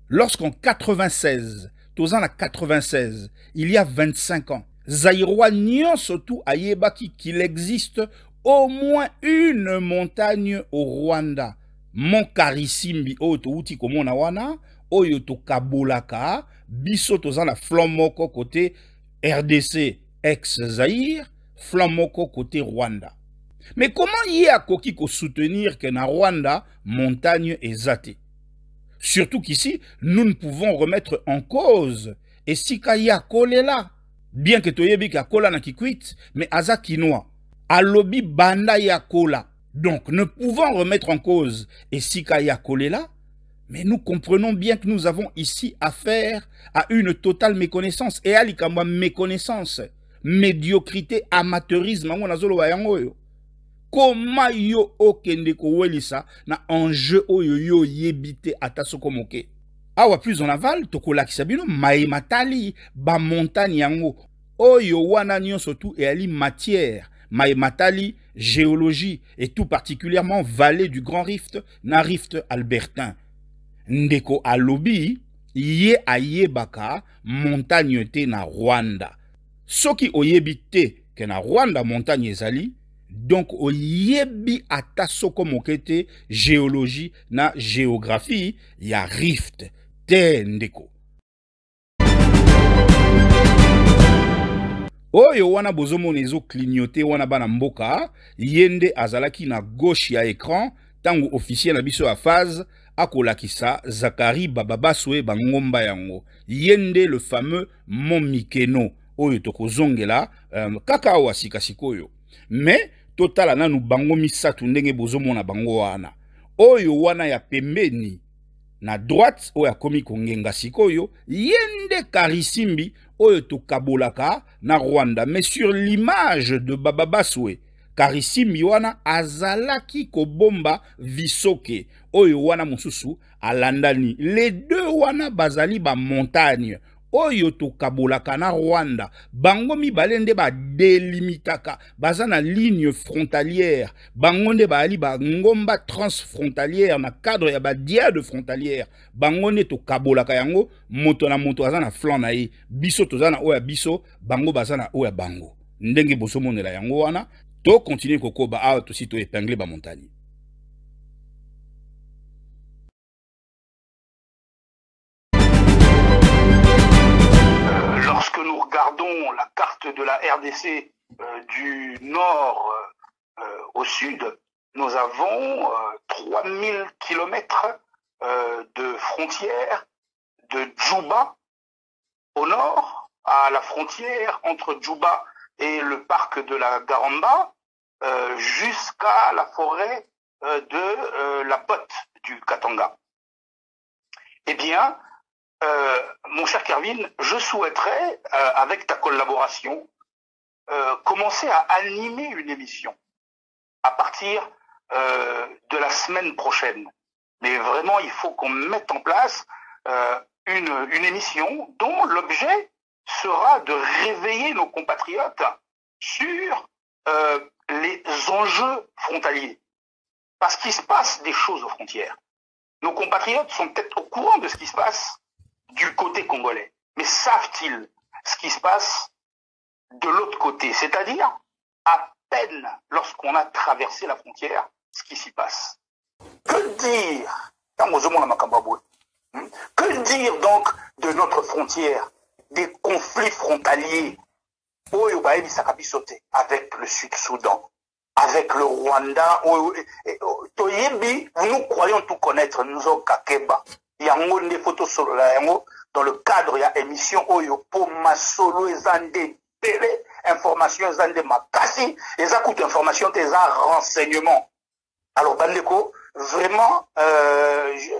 Lorsqu'en 96, tozan la 96, il y a 25 ans, Zaïrois nyon surtout à Yebaki qu'il existe au moins une montagne au Rwanda. Mon Karisimbi oto uti komona wana, oyoto kabolaka, biso tozan la flamoko côté RDC ex-Zaïre, flamoko côté Rwanda. Mais comment y a koki ko soutenir que na Rwanda, montagne est zate? Surtout qu'ici, nous ne pouvons remettre en cause et si kaya kolela. Bien que toyebi ka kola na kikwit, mais aza kinoa. Alobi banda ya kola. Donc, ne pouvons remettre en cause et si kaya kolela, mais nous comprenons bien que nous avons ici affaire à une totale méconnaissance. Et à l'ikamba méconnaissance, médiocrité, amateurisme, comment yo okende ko welisa na enjeu oyo yo yebite atasoko moke. Awa plus en aval, tokola kisabino, Maïmatali, ba montagne yango, oyo wana nyon surtout et ali matière, Maïmatali, géologie, et tout particulièrement vallée du Grand Rift, na Rift albertain. Ndeko alobi, ye aye baka, montagne te na Rwanda. Soki oyebite ke na Rwanda montagne ezali, donc oyebi atasoko mokete, géologie na géographie, ya Rift. Ndeko. Oyo wana bozomo nezo clignoté wana bana mboka, yende azalaki na gauche ya écran, tango officier na biso à phase, akolakisa Zakari Bababaswe bangomba yango. Yende le fameux Mont Mikeno, oyo tokozongela, kaka awa sikasikoyo. Mais, totala nanu bango misatu ndenge bozomo na bango wana. Oyo wana ya pembeni, na droite oyo komi kongenga sikoyo yende Karisimbi oyo tokabolaka na Rwanda. Mais sur l'image de Bababaswe, Karisimbi wana azalaki kobomba Visoke oyo wana mususu alandani. Les deux wana bazali ba montagne oyo tokabolaka na Rwanda. Bango mibalende ba delimitaka bazana ligne frontalière. Bango nde baali ba ngomba transfrontalière na cadre ya ba diade frontalière. Bango nde tokabolaka yango moto na moto azana flanc na ye. Biso tozana oya biso, bango bazana oya bango. Ndenge boso monela yango wana, to continue kokoba a to si to épingler ba montagne. Lorsque nous regardons la carte de la RDC du nord au sud, nous avons 3000 km de frontières de Djouba au nord, à la frontière entre Djouba et le parc de la Garamba, jusqu'à la forêt de la Pote du Katanga. Eh bien, mon cher Kervin, je souhaiterais, avec ta collaboration, commencer à animer une émission à partir de la semaine prochaine. Mais vraiment, il faut qu'on mette en place une émission dont l'objet sera de réveiller nos compatriotes sur les enjeux frontaliers. Parce qu'il se passe des choses aux frontières. Nos compatriotes sont peut-être au courant de ce qui se passe du côté congolais. Mais savent-ils ce qui se passe de l'autre côté? C'est-à-dire, à peine lorsqu'on a traversé la frontière, ce qui s'y passe. Que dire? Que dire donc de notre frontière, des conflits frontaliers avec le Sud-Soudan, avec le Rwanda? Nous croyons tout connaître, nous avons Kakeba. Il y a des photos sur dans le cadre de l'émission Oyo pour Masolo et Zandé Télé, information Zandé Makasi, et ça coûte information, des renseignements. Alors, Bandeko, vraiment,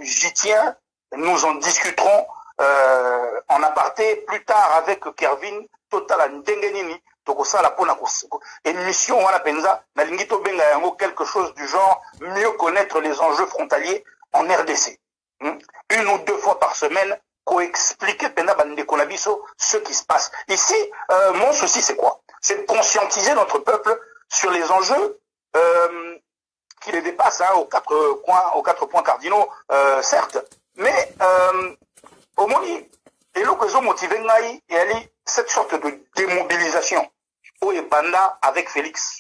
j'y tiens. Nous en discuterons en aparté plus tard avec Kervin Total Ndengenini. Donc ça, la émission wana penza na lingito benga yango quelque chose du genre mieux connaître les enjeux frontaliers en RDC. Une ou deux fois par semaine, co-expliquer pena bandeko na biso ce qui se passe. Ici, mon souci c'est quoi? C'est de conscientiser notre peuple sur les enjeux qui les dépassent aux quatre points cardinaux, certes. Mais au moins, et l'occasion motivé et elle cette sorte de démobilisation au Banda avec Félix.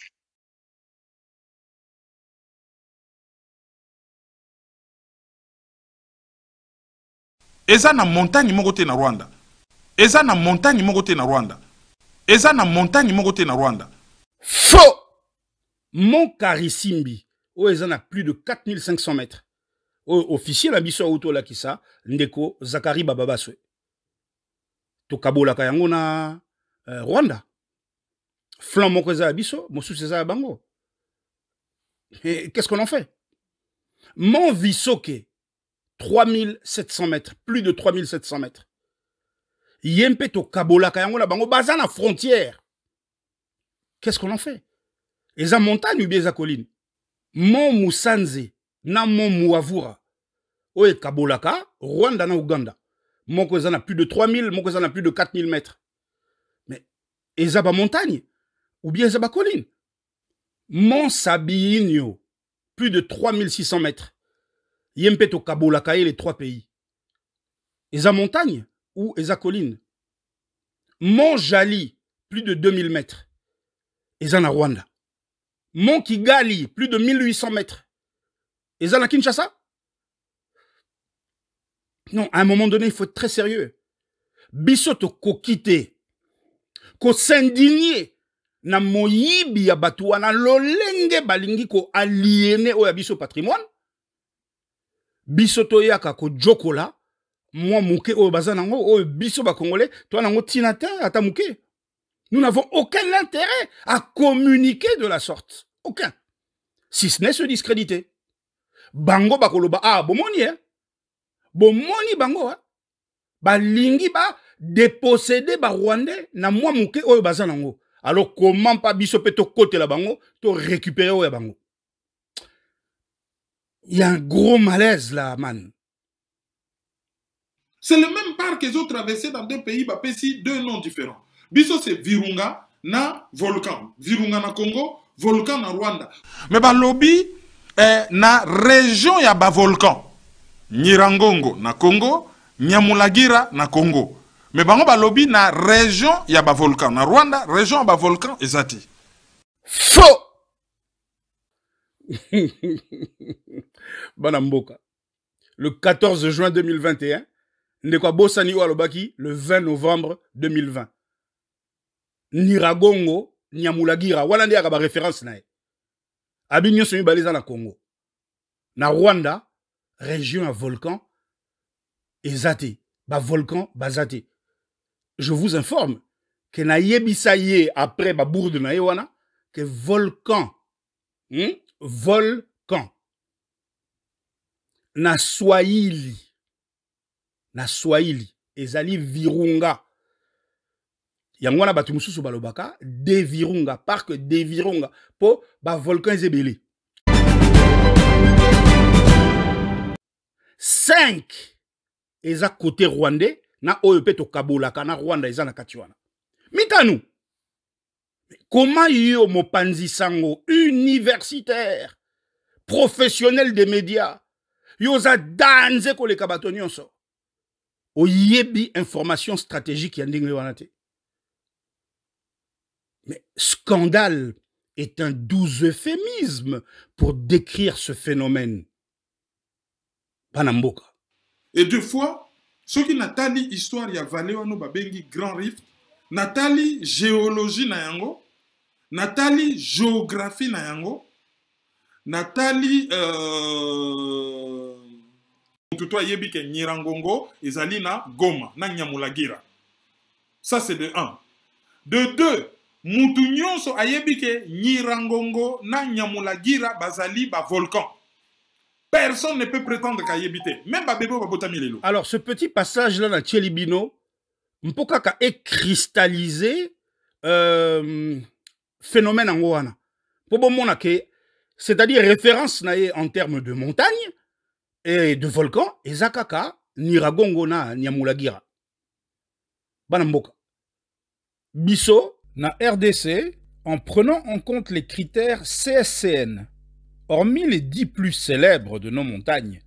Eza na montagne moko te na Rwanda. Eza na montagne moko te na Rwanda. Eza na montagne moko te na Rwanda. Faux! Mont Karisimbi, où eza na plus de 4500 mètres. Officier la biso auto la kisa, ndeko Zakari Bababaswe. To kabola kayango na Rwanda. Flan moko eza biso, mosu eza bango. Et qu'est-ce qu'on en fait? Mont Visoke, 3700 mètres, plus de 3700 mètres. Yempe to kabola kayango na bango, baza na frontière. Qu'est-ce qu'on en fait? Eza montagne ou bien eza colline? Mont Musanze, na Mont Muavura. Oye kabolaka, Rwanda na Uganda. Moko eza na plus de 3000, moko eza na plus de 4000 mètres. Mais eza ba montagne ou bien eza ba colline? Mont Sabinyo, plus de 3600 mètres. Yempe to kabolaka les trois pays. Eza montagne ou eza colline? Mont Jali, plus de 2000 mètres. Eza na Rwanda. Mont Kigali, plus de 1800 mètres. Eza na Kinshasa? Non, à un moment donné, il faut être très sérieux. Bisoto ko kite, ko s'indigner na moyibi ya batu wana lolenge balingi ko aliéné o ya biso patrimoine. Bisoto yaka ko jokola, moi mouke o bazanango, o biso ba congolais, toi nango tinata ata mouke. Nous n'avons aucun intérêt à communiquer de la sorte. Aucun. Si ce n'est se discréditer. Bango bakoloba, ah, bomoni, hein? Bomoni bango, hein? Balingi ba déposséder ba Rwandais na moi mouke oyo bazanango. Alors comment pas biso peto côté la bango, to récupérer oyo bango? Il y a un gros malaise là, man. C'est le même parc qu'ils ont traversé dans deux pays, deux noms différents. Biso c'est Virunga na volcan. Virunga na Congo, volcan na Rwanda. Mais ba lobby na région ya ba volcan. Nyirangongo na Congo, Nyamulagira na Congo. Mais bango ba lobby na région ya ba volcan na Rwanda, région ya ba volcan ezati. Faux. Banamboka. Le 14 juin 2021, ndekwa Bosani Walobaki le 20 novembre 2020. Niragongo, Nyamulagira, wana ndi akaba référence nae. Abinyo somi baliza na Congo. Na Rwanda, région à volcan, ezate, ba volcan, bazate. Je vous informe que na yebisaye après ba bourde na wana, que volcan, volcan, na Swahili, ezali Virunga. Yangwana batu mususu balobaka de Virunga, parc de Virunga po ba volcan ezebele. 5 eza côté rwandais na oyo pe to kabolaka na Rwanda eza na katiwana. Mitanu. Comment yo mopanzi sango universitaire, professionnel des médias, yo za danze ko le kabato nyonso. O yebi information stratégique yandingue wanate. Mais scandale est un doux euphémisme pour décrire ce phénomène. Panamboka. Et deux fois, ceux qui natali histoire ya vallée wano babengi Grand Rift, natali géologie na yango, natali géographie na yango, natali Tuto yebi ke Nyirangongo ezali na Goma na Nyamulagira. Ça c'est de 1. De 2, mutu nyonso ayebi ke Nyirangongo na Nyamulagira bazali ba volcan. Personne ne peut prétendre qu'à yébiter. Même Babebo Babotamilelo. Alors, ce petit passage-là dans Tchelibino, Mpokaka est cristallisé phénomène en Goana. C'est-à-dire référence en termes de montagne et de volcan, et Zakaka, Niragongo na Nyamulagira. Banamboka. Bisso, na RDC, en prenant en compte les critères CSCN, hormis les 10 plus célèbres de nos montagnes,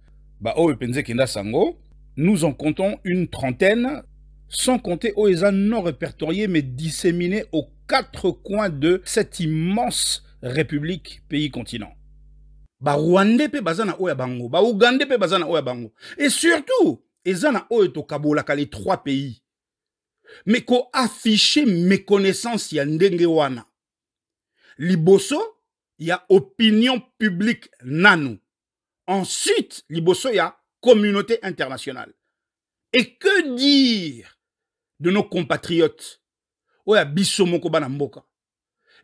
nous en comptons une trentaine, sans compter Oeza non répertoriés mais disséminés aux 4 coins de cette immense république, pays-continent. Rwandais pe bazana oya bango, Ougandais pe bazana oya bango. Et surtout, ezana oyo to kabolaka les 3 pays. Mais ko affiché méconnaissance ya ndenge wana. Liboso, il y a opinion publique nano. Ensuite, liboso, il y a communauté internationale. Et que dire de nos compatriotes? Oya biso moko bana mboka.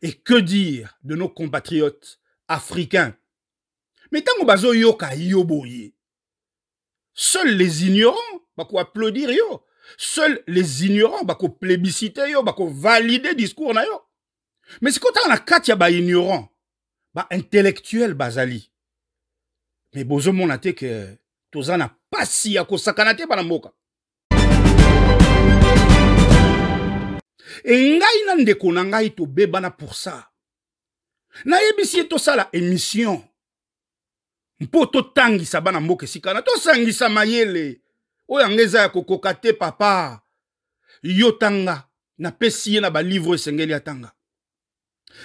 Et que dire de nos compatriotes africains? Mais tango bazo yoka yoboye. Seuls les ignorants bako applaudir yo. Seuls les ignorants bako plébisciter yo, bako valider discours na yo. Mais c'est quand on a 4 ya ba ignorants, ba intellectuel bazali. Mais bozo monate que tozana pasi ya kosakanate bana mboka. Et ngai na ndeko na ngai to bebana pour ça. Na yebisi to sala émission. Mpo to tangisa bana mboka sikana to sangisa mayele. Oya ngeza ya kokokate papa. Yo tanga na pesi na ba livre sengeli atanga.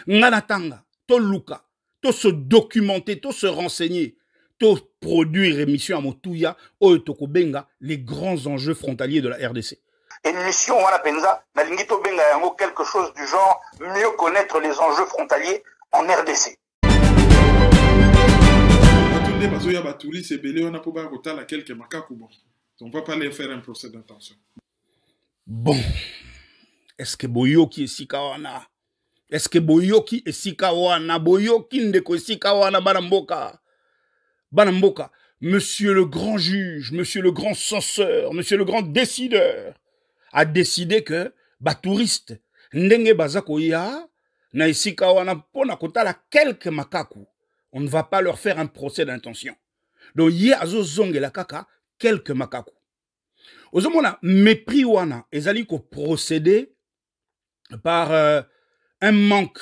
Ngana tanga to luka, to se documenter, to se renseigner, to produire émission à Motouya, oyo tokobenga les grands enjeux frontaliers de la RDC. Émission wana penza na lingito benga yango quelque chose du genre mieux connaître les enjeux frontaliers en RDC. Atunde bazoya baturi c'est belé on a pour ba kotala quelques makaku bon. On va pas les faire un procès d'intention. Bon. Est-ce que boyoki esika wana? Est-ce que boyoki esika wana? Boyoki ndeko esika wana banamboka? Banamboka, monsieur le grand juge, monsieur le grand censeur, monsieur le grand décideur a décidé que touriste ndenge bazako ya na esika wana pona kotala quelques makaku. On ne va pas leur faire un procès d'intention. Donc ye azo zongela kaka quelques makaku. Ozomona mépris wana ezali ko procéder par un manque,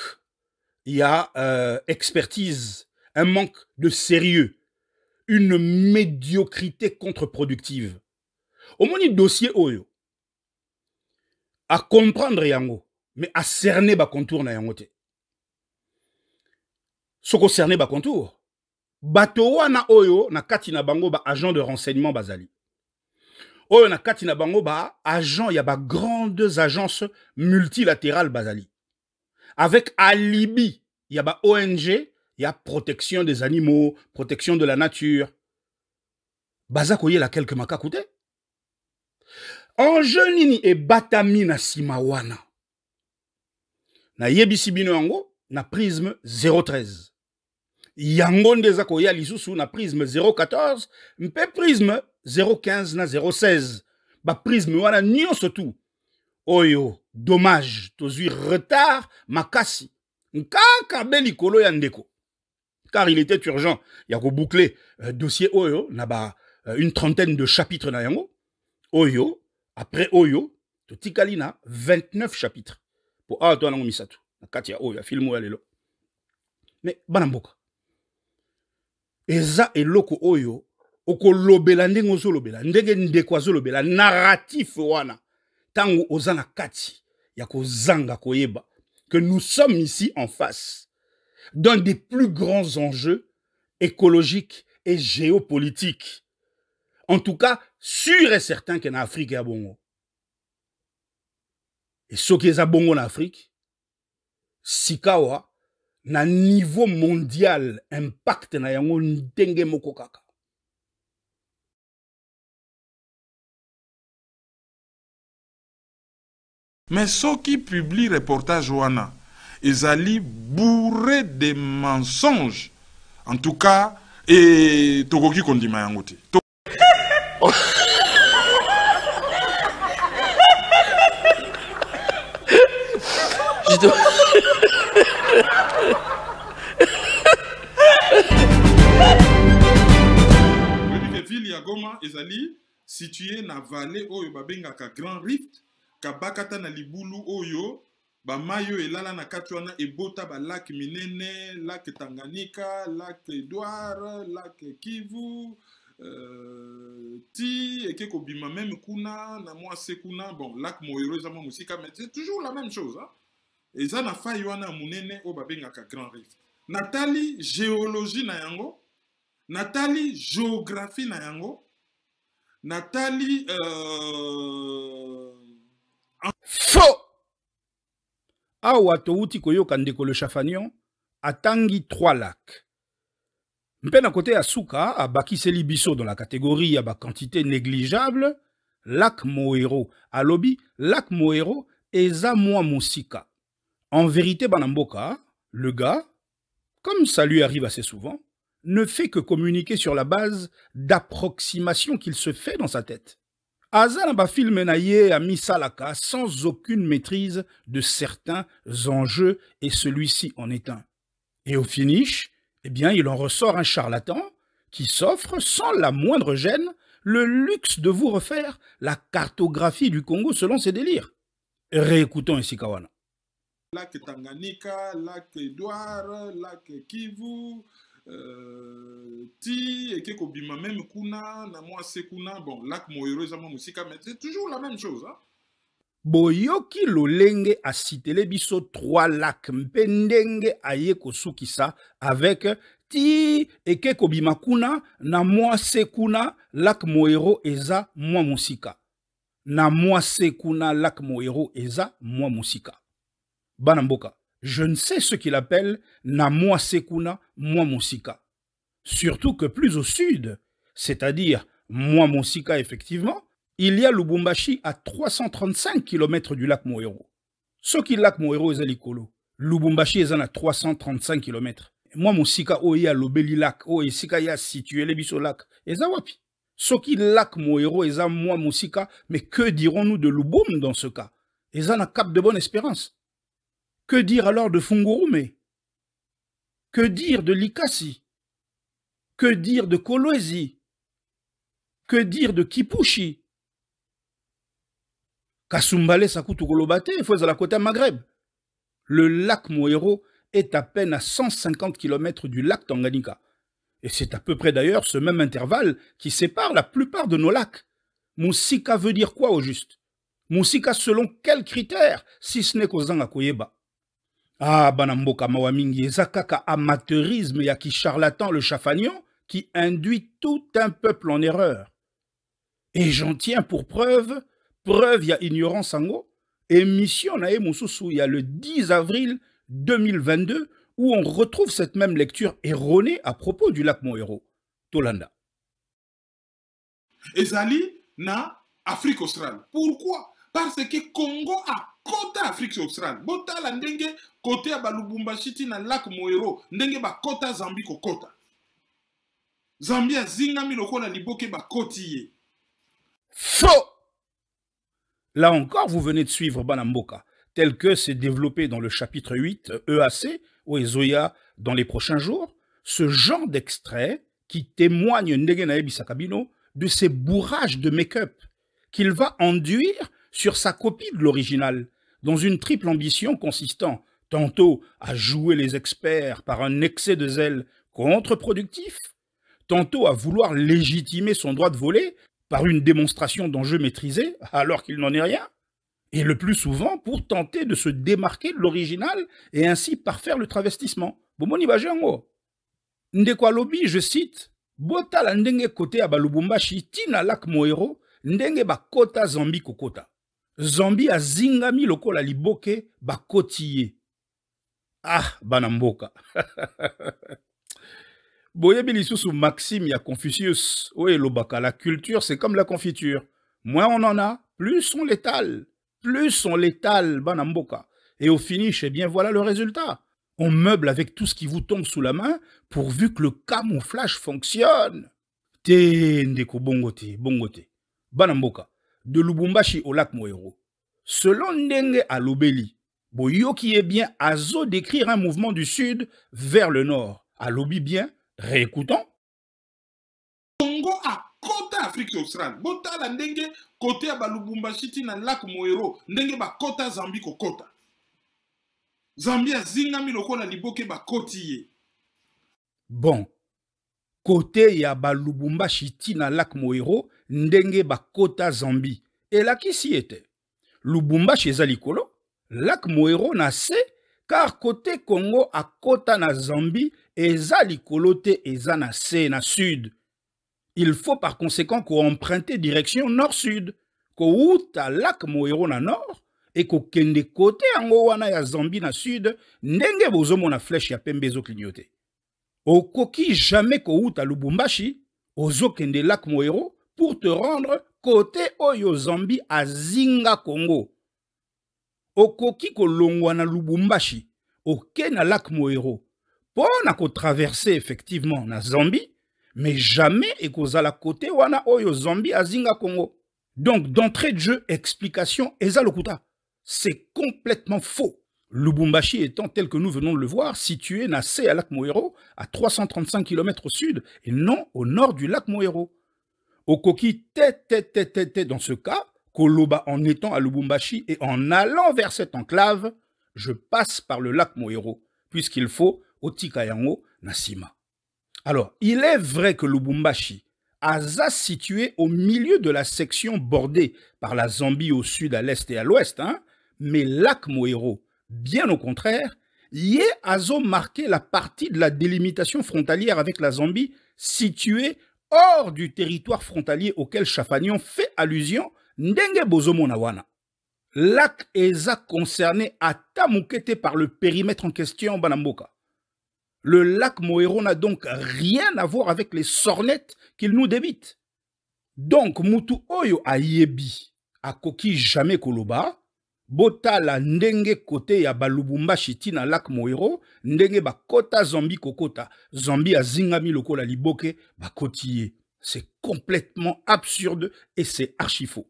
il y a expertise, un manque de sérieux, une médiocrité contre-productive. Au moins, dossier oyo, à comprendre yango, mais à cerner ba contour na yango te. Soko cerner ba contour. Bato wana oyo na kati na bango ba agent de renseignement bazali. Oyo na kati na bango ba agent ya ba grandes agences multilatérales bazali. Avec alibi, il y a ba ONG, il y a protection des animaux, protection de la nature. Bazako yela quelques makakute. Enjeu nini e batami na simawana. Na yebisi bino yango na prisme 013. Yango ndezako ya lisusu na prisme 014, mpe prisme 015 na 016. Ba prisme wana nyonso tu. Oyo, dommage, tozui retard, makasi. Nkaka belikolo ya ndeko. Car il était urgent. Yako boucler dossier Oyo, naba une trentaine de chapitres na yango. Oyo, après Oyo, totikali na 29 chapitres. Pour toi nango misatu. Katia oyo film oyo lelo. Mais banamboka. Eza eloko oyo okolobela ndenge ozolobela ndenge ndeko azolobela narratif wana tango ozana kati ya kozanga koyeba que nous sommes ici en face d'un des plus grands enjeux écologiques et géopolitiques. En tout cas, sûr et certain que na Afrique ya bongo. Et ce qui est à bongo en Afrique, sikawa na niveau mondial impact na yango ndenge moko kaka. Mais ceux qui publient reportage wana, ils allaient bourré de mensonges. En tout cas, et tokoki kondima yango te. Ville ya Goma ezali situé na vallée oyo babengaka Grand Rift kabakata na libulu oyo ba mayo elala na kati wana ebota ba lac minene, lac Tanganyika, lac Edouard, lac Kivu, ti eke kobima même kuna na mwase kuna bon lac Moero eza musika mais c'est toujours la même chose hein. Eza na faille wana munene oyo babengaka Grand Rift. Natali géologie na yango, Natali géographie na yango, Natali faux. Awa touti koyoka ndeko le Chafanion atangi 3 lacs. Mpe na côté Asuka abakiseli biso dans la catégorie ya ba quantité négligeable lac Moero. Alobi lac Moero eza mwa musika. En vérité banamboka, le gars, comme ça lui arrive assez souvent, ne fait que communiquer sur la base d'approximations qu'il se fait dans sa tête. Azanaba film naye a mis Salaka sans aucune maîtrise de certains enjeux et celui-ci en est un. Et au finish, eh bien, il en ressort un charlatan qui s'offre sans la moindre gêne le luxe de vous refaire la cartographie du Congo selon ses délires. Réécoutons ici Kawana. Lac Tanganyika, lac Edouard, lac Kivu, ti eke kobima même kuna na mwase kuna bon lac Moero ezama musika mais c'est toujours la même chose hein. Boyoki lolenge a cité biso 3 lacs mpendenge aye kosukisa avec ti eke kobima kuna na mwase kuna lac Moero eza mwa musika. Na mwase kuna lac Moero eza mwa musika. Banamboka, je ne sais ce qu'il appelle na mwase kuna mwa musika. Surtout que plus au sud, c'est-à-dire mwa musika effectivement, il y a Lubumbashi à 335 km du lac Moero. Ce qui lac Moero est à l'Ikolo. Lubumbashi est à 335 km. Mwa musika oya lobeli lac, oya sika ya situé le biso lac. Eza wapi? Ce qui lac Moero est à mwa musika, mais que dirons-nous de Lubum dans ce cas? Eza na Cap de Bonne Espérance. Que dire alors de Fungurume? Que dire de Likasi? Que dire de Kolwezi? Que dire de Kipushi? Kasumbale Sakutu Kolobate, il faut à la côté Maghreb. Le lac Moero est à peine à 150 km du lac Tanganyika. Et c'est à peu près d'ailleurs ce même intervalle qui sépare la plupart de nos lacs. Musika veut dire quoi au juste? Musika selon quels critères, si ce n'est qu'Ozanga Koyeba? Ah, banamboka mawamingi, ezakaka amateurisme ya ki charlatan le Chafanion qui induit tout un peuple en erreur. Et j'en tiens pour preuve ya ignorance ango, émission nae mususu ya le 10 avril 2022 où on retrouve cette même lecture erronée à propos du lac Moero. Tolanda. Ezali na Afrique australe. Pourquoi? Parce que Congo a côté Afrique australe. Bota la ndenge côté à Lubumbashi na lac Moero, ndenge ba kota Zambie ko kota. Zambia zingami lokola liboke ba kotiye. Faux! Là encore, vous venez de suivre Banamboka, tel que c'est développé dans le chapitre 8 EAC, ou Ezoya dans les prochains jours, ce genre d'extrait qui témoigne ndenge na ebisa kabino de ces bourrages de make-up qu'il va enduire sur sa copie de l'original, dans une triple ambition consistant, tantôt à jouer les experts par un excès de zèle contre-productif, tantôt à vouloir légitimer son droit de voler par une démonstration d'enjeux maîtrisés alors qu'il n'en est rien, et le plus souvent pour tenter de se démarquer de l'original et ainsi parfaire le travestissement. Bomoni bajango. Ndeko alobi, je cite, Bota la ndenge kote ya Lubumbashi tina lak Moero, ndenge bakota Zambi kokota. Zambi a zingami lokola liboke bakotiye. Ah, banamboka. Boyebi lisusu Maxime ya Confucius. Oui, lobaka, la culture c'est comme la confiture. Moins on en a, plus on l'étale. Plus on l'étale, banamboka. Et au finish, eh bien voilà le résultat. On meuble avec tout ce qui vous tombe sous la main, pourvu que le camouflage fonctionne. Ndeko bongote, bongote. Banamboka, de Lubumbashi au lac Moero. Selon Ndenge Alobeli, Boyoki est bien azo d'écrire un mouvement du sud vers le nord. Alobi bien, réécoutons. Congo a kota Afrique australe. Bota la ndenge côté à Lubumbashi tina lac Moero, ndenge ba kota Zambi ko kota. Zambia zingami lokola liboke ba kotiye. Bon, côté ya Lubumbashi tina lac Moero, ndenge ba kota Zambi. Et là qui s'y était? Lubumbashi ezalikolo, lac Moero na se, car côté Congo a kota na Zambi ezalikolo te eza na se na sud. Il faut par conséquent qu'on emprunte direction nord-sud, ko uta lac Moero na nord, et ko kende côté ango wana ya Zambi na sud, ndenge bozomo na flèche ya pembe zo clignoté. Okoki jamais ko uta Lubumbashi, ozo kende lac Moero, pour te rendre côté oyo Zambi a zinga Congo. Okoki ko longwa na Lubumbashi, oke na lac Moero, pona ko traverser effectivement na Zambi, mais jamais ekozala côté wana oyo Zambi a zinga Congo. Donc d'entrée de jeu, explication ezalokuta. C'est complètement faux. Lubumbashi étant tel que nous venons de le voir, situé na se à lac Moero, à 335 km au sud, et non au nord du lac Moero. Okoki tête dans ce cas, Koloba en étant à Lubumbashi et en allant vers cette enclave, je passe par le lac Moero, puisqu'il faut Otikayango Nasima. Alors, il est vrai que Lubumbashi, Aza situé au milieu de la section bordée par la Zambie au sud, à l'est et à l'ouest, hein, mais lac Moero, bien au contraire, y est Azo marqué la partie de la délimitation frontalière avec la Zambie située hors du territoire frontalier auquel Chafagnon fait allusion, ndenge bozomo na wana. Lac Eza concerné à Tamukete par le périmètre en question Banamboka. Le lac Moero n'a donc rien à voir avec les sornettes qu'il nous débite. Donc, Mutu Oyo Ayebi, a koki jamais Koloba, Bota la ndenge kote ya Lubumbashi tina lac Moero, ndenge ba kota Zambi kokota, Zambi a zingami lokola liboke ba kotiye. C'est complètement absurde et c'est archi faux.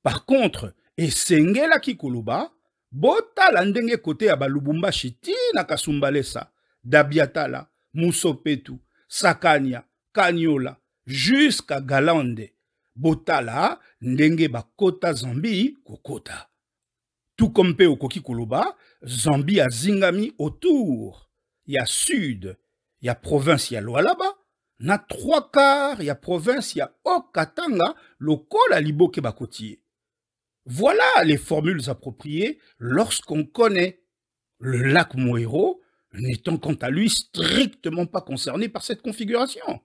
Par contre, esengela ki Koloba, bota la ndenge kote ya Lubumbashi tina Kasumbalesa, Dabiatala, Musopetu, Sakania, Kanyola, jusqu'à Galande, botala ndenge ba kota Zambi kokota. Tout comme pe okoki Koloba, Zambi a zingami autour. Il y a sud, il y a province, il y a Lualaba. Na 3/4, il y a province, il y a Okatanga, lokola liboke bakotiye. Voilà les formules appropriées lorsqu'on connaît le lac Moero, n'étant quant à lui strictement pas concerné par cette configuration.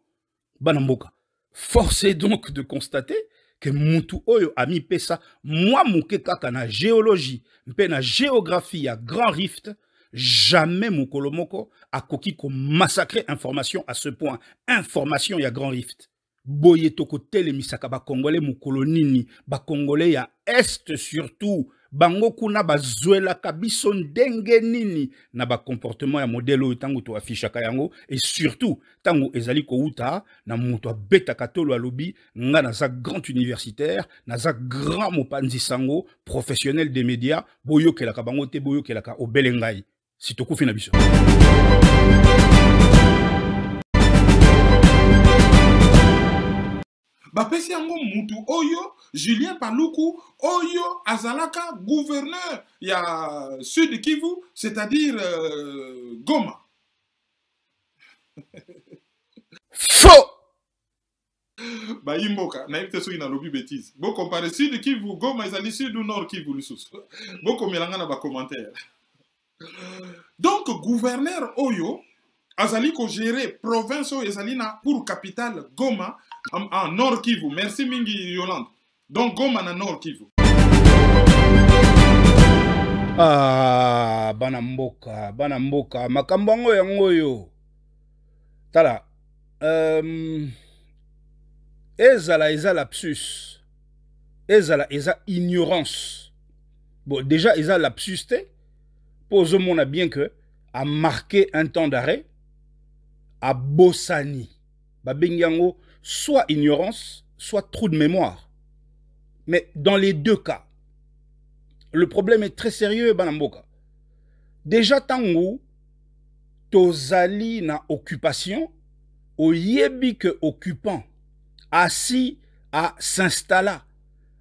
Banamboka. Force est donc de constater que Mutu Oyo a mis pesa, moi mouke kaka na géologie, mpe na géographie à Grand Rift, jamais Mukolomoko a koki ko massacrer information à ce point. Information ya Grand Rift. Boye toko tele misaka ba Congolais mukolonini, ba Congolais ya Est surtout, bango kuna bazuela kabiso ndenge nini na ba comportement ya modèle oyo tango to afisha kayango, et surtout tango ezali ko uta na muto beta katolo alobi nga na za grand universitaire na za grand mopanzi sango professionnel des médias boyo kelaka bango te boyo kelaka obelengai sitoku fina biso. bapesi yango mutu oyo Julien Paluku oyo azalaka gouverneur ya Sud Kivu, c'est-à-dire Goma. Faux. Ba imboka na yebite soki na lobi bêtise. Bo comparer Sud Kivu Goma ezali Sud ou Nord Kivu lisusu. Bo komelanga na ba commentaire. Donc gouverneur oyo azali ko gérer province oyo ezali na pour capitale Goma en Nord Kivu. Merci mingi Yolande. Donc Goma na Nord Kivu. Ah, bana mboka, makambo yango yo. Tala, eza lapsus, eza ignorance. Bon, déjà, eza lapsus te, pose mon bien que, a marqué un temps d'arrêt, à Bossani. Babengiango, soit ignorance, soit trou de mémoire. Mais dans les deux cas, le problème est très sérieux, Banamboka. Déjà, tango, tozali na occupation, au yebi que occupant, assis à s'installer,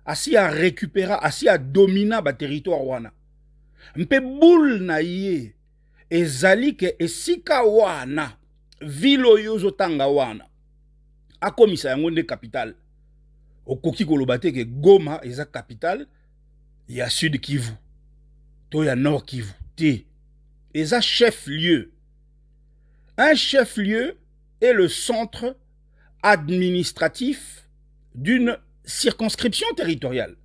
assis à récupérer, assis à dominer ba territoire wana. Mpe boule na ye, ezali ke esika wana, vilo yozo tanga wana, akomisa yango nde capital. Okoki kolobate ke Goma eza capital, ya Sud Kivu, to ya Nord Kivu, te. Eza chef-lieu. Un chef-lieu est le centre administratif d'une circonscription territoriale,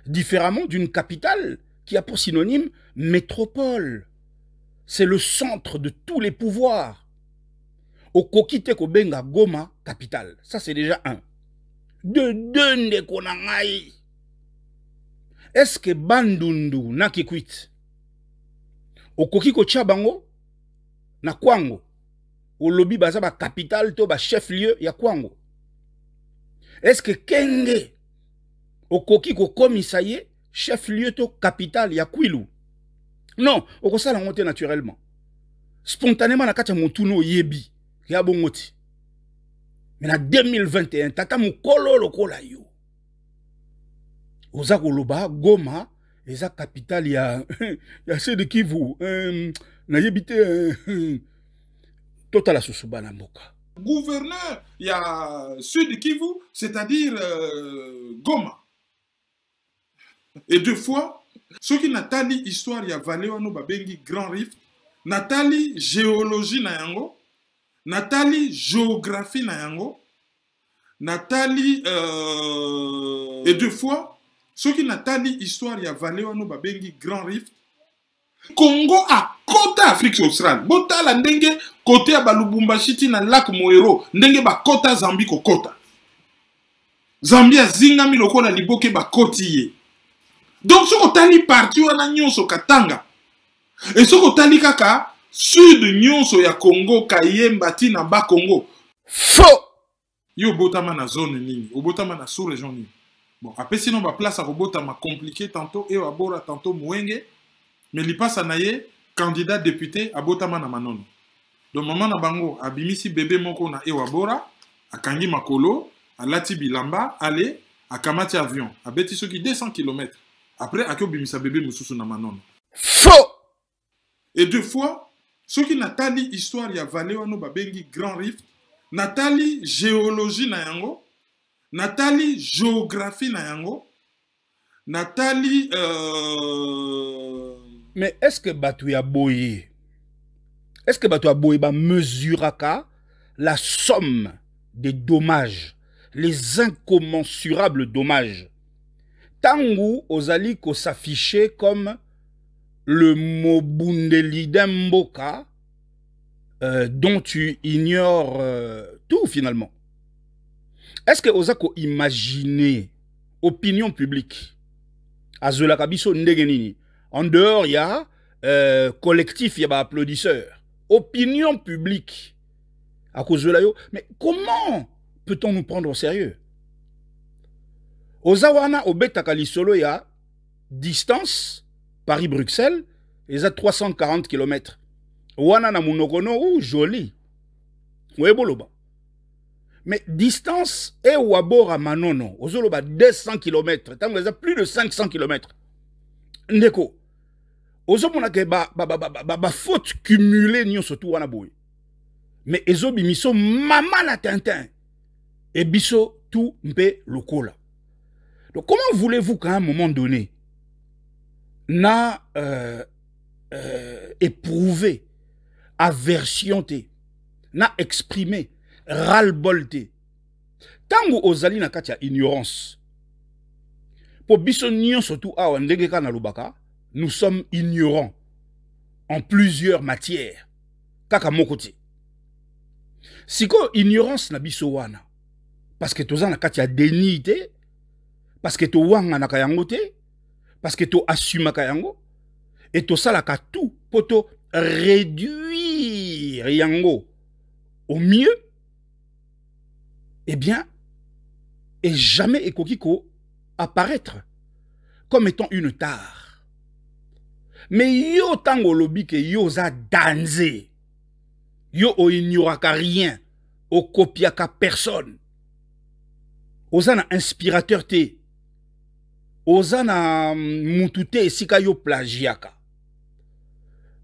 différemment d'une capitale qui a pour synonyme métropole. C'est le centre de tous les pouvoirs. Okokite kobenga Goma, capitale. Ça, c'est déjà un. De deux ndekonangai. Est-ce que Bandundu na kikwit? Okoki ko Chabango na Kwango. Au lobby baza ba capitale to ba chef-lieu ya Kwango. Est-ce que Kenge okoki ko komisaye chef-lieu to capitale ya Kwilu? Non, okosala ngote naturellement. Spontanément na kati ya montuno yebi ya bongoti. Mais na 2021 tata mukolo lokola yo. Oza koloba Goma eza capitale ya Sud Kivu na yebite totala susuba na mboka. Gouverneur ya Sud Kivu, c'est-à-dire Goma. Et deux fois, ceux qui natali histoire ya vallée wano babengi Grand Rift, natali géologie na yango, natali géographie na yango, natali et deux fois ceux qui natali histoire ya vallée wano babengi Grand Rift, Congo a kota Afrique australe. Botala ndenge côté ya Balubumbashi na lac Moero, ndenge ba kota Zambie ko kota. Zambia zingami lokola liboke ba kotiye. Donc ce kotali parti wana nyonso katanga. Et ce kotali kaka sud nyonso ya Congo Kayemba tina ba Congo. Faux. Yo botama na zone nini, obotama na sous-région nini. Bon, après sinon ba place à robotama compliqué tantôt et abora tantôt Mwenge. Mais li passe naye candidat député à Botama na Manono. Donc maman na bango abimisi bébé moko na Ewabora, a kangi makolo, a lati bilamba, allez, a kamati avion, a beti soki 200 km. Après a bimisa bébé mususu na Manono. Faux! Et deux fois, ceux qui natali histoire ya vallée wano babengi Grand Rift, natali géologie na yango, natali géographie na yango, natali Mais est-ce que Batouya Boye, est-ce que Batouya Boye mesuraka la somme des dommages, les incommensurables dommages? Tangu Ozali ko s'afficher comme le Mobundelide Mboka dont tu ignores tout finalement. Est-ce que Ozako imaginer opinion publique Azola Kabiso Ndegenini? En dehors, il y a collectif, il y a applaudisseurs. Opinion publique. À cause de la yo. Mais comment peut-on nous prendre au sérieux? Ozawana, au Betakalisolo, il y a distance, Paris-Bruxelles, il y a 340 km. Wana na Munokono, joli. Ouais, boloba. Mais distance, et Wabora Manono, Ozoloba 200 km, tant que plus de 500 km. Ndeko, Ozomona ke ba faute cumulée nyon surtout wana boy. Mais Ezobi miso maman na Tintin. Et biso tout mpe lokola. Donc comment voulez-vous qu'à un moment donné, na éprouvé, aversion te, na exprimé, ras-le-bol te. Tango ozali na katia ignorance. Po biso nyon surtout awa ndegeka na lubaka, nous sommes ignorants en plusieurs matières. Kaka mokote. Siko ignorance na biso wana. Parce que toza na katia déni te, parce que to wanga na kayango te, parce que to assuma kayango, et to salaka tout pour to réduire yango au mieux, eh bien, et jamais ekokiko apparaître comme étant une tare. Mais yo tango lobi ke yo za danze, yo o ignoraka rien, o kopiaka personne. Ozana inspirateur te, ozana mutute sika yo plagiaka.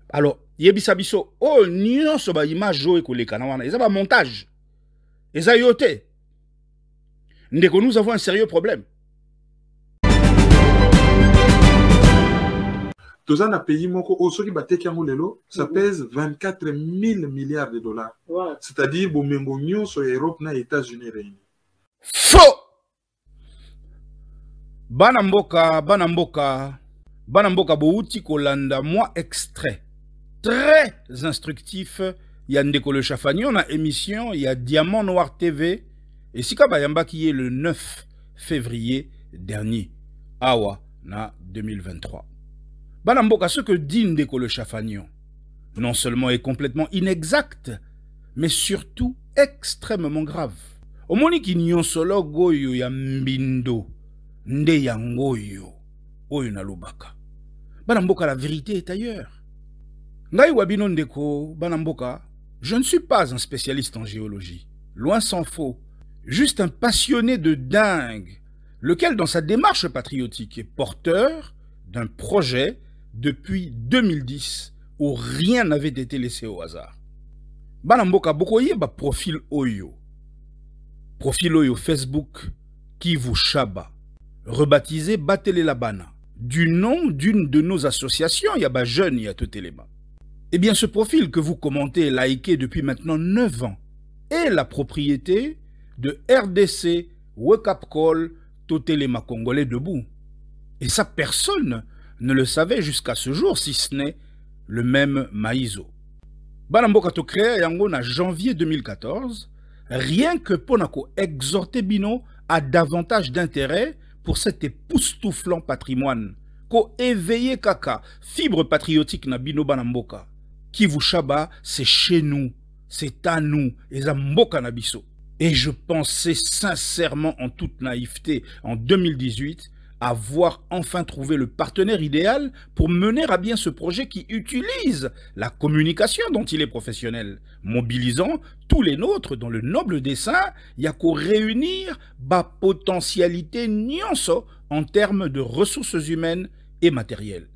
Alors, yebisa biso, oh nyonso ba image jo ekoleka na wana, eza ba montage. Eza yo te. Ndeko, nous avons un sérieux problème. Toza na pays moko osoki bateki yango lelo, ça pèse 24 000 milliards de dollars. Ouais. C'est-à-dire bomengo nyonso ya Europe na États-Unis réunis. Faux! Banamboka, bouti kolanda, moi extrait très instructif. Il y a Ndeko le Chafagnon na émission, il y a Diamant Noir TV et Sika Bayamba qui est le 9 février dernier. Awa na 2023. Banamboka, ce que dit Ndeko le Chafagnon, non seulement est complètement inexact, mais surtout extrêmement grave. Omoni ki nyonsolo goyo ya mbindo, nde yangoyo, oyo na lubaka. Banamboka, la vérité est ailleurs. Ngai wabino Ndeko, Banamboka, je ne suis pas un spécialiste en géologie, loin s'en faut, juste un passionné de dingue, lequel dans sa démarche patriotique est porteur d'un projet depuis 2010 où rien n'avait été laissé au hasard. Banamboka, bokoye ba profil Oyo. Profil Oyo Facebook, Kivu Shaba, rebaptisé Batele Labana, du nom d'une de nos associations, Yaba Jeune, Yatotelema. Eh bien, ce profil que vous commentez et likez depuis maintenant 9 ans est la propriété de RDC Wake Up Call Totelema Congolais Debout. Et ça, personne ne le savait jusqu'à ce jour, si ce n'est le même Maïzo. Banamboka to créé yango na janvier 2014, rien que pour nako exhorter Bino à davantage d'intérêt pour cet époustouflant patrimoine, ko éveillé kaka, fibre patriotique na Bino Banamboka. Kivu Shaba, c'est chez nous, c'est à nous, et Zamboka Nabiso. Et je pensais sincèrement en toute naïveté, en 2018, avoir enfin trouvé le partenaire idéal pour mener à bien ce projet qui utilise la communication dont il est professionnel, mobilisant tous les nôtres dans le noble dessein, y a qu'au réunir ba potentialité nyonso en termes de ressources humaines et matérielles.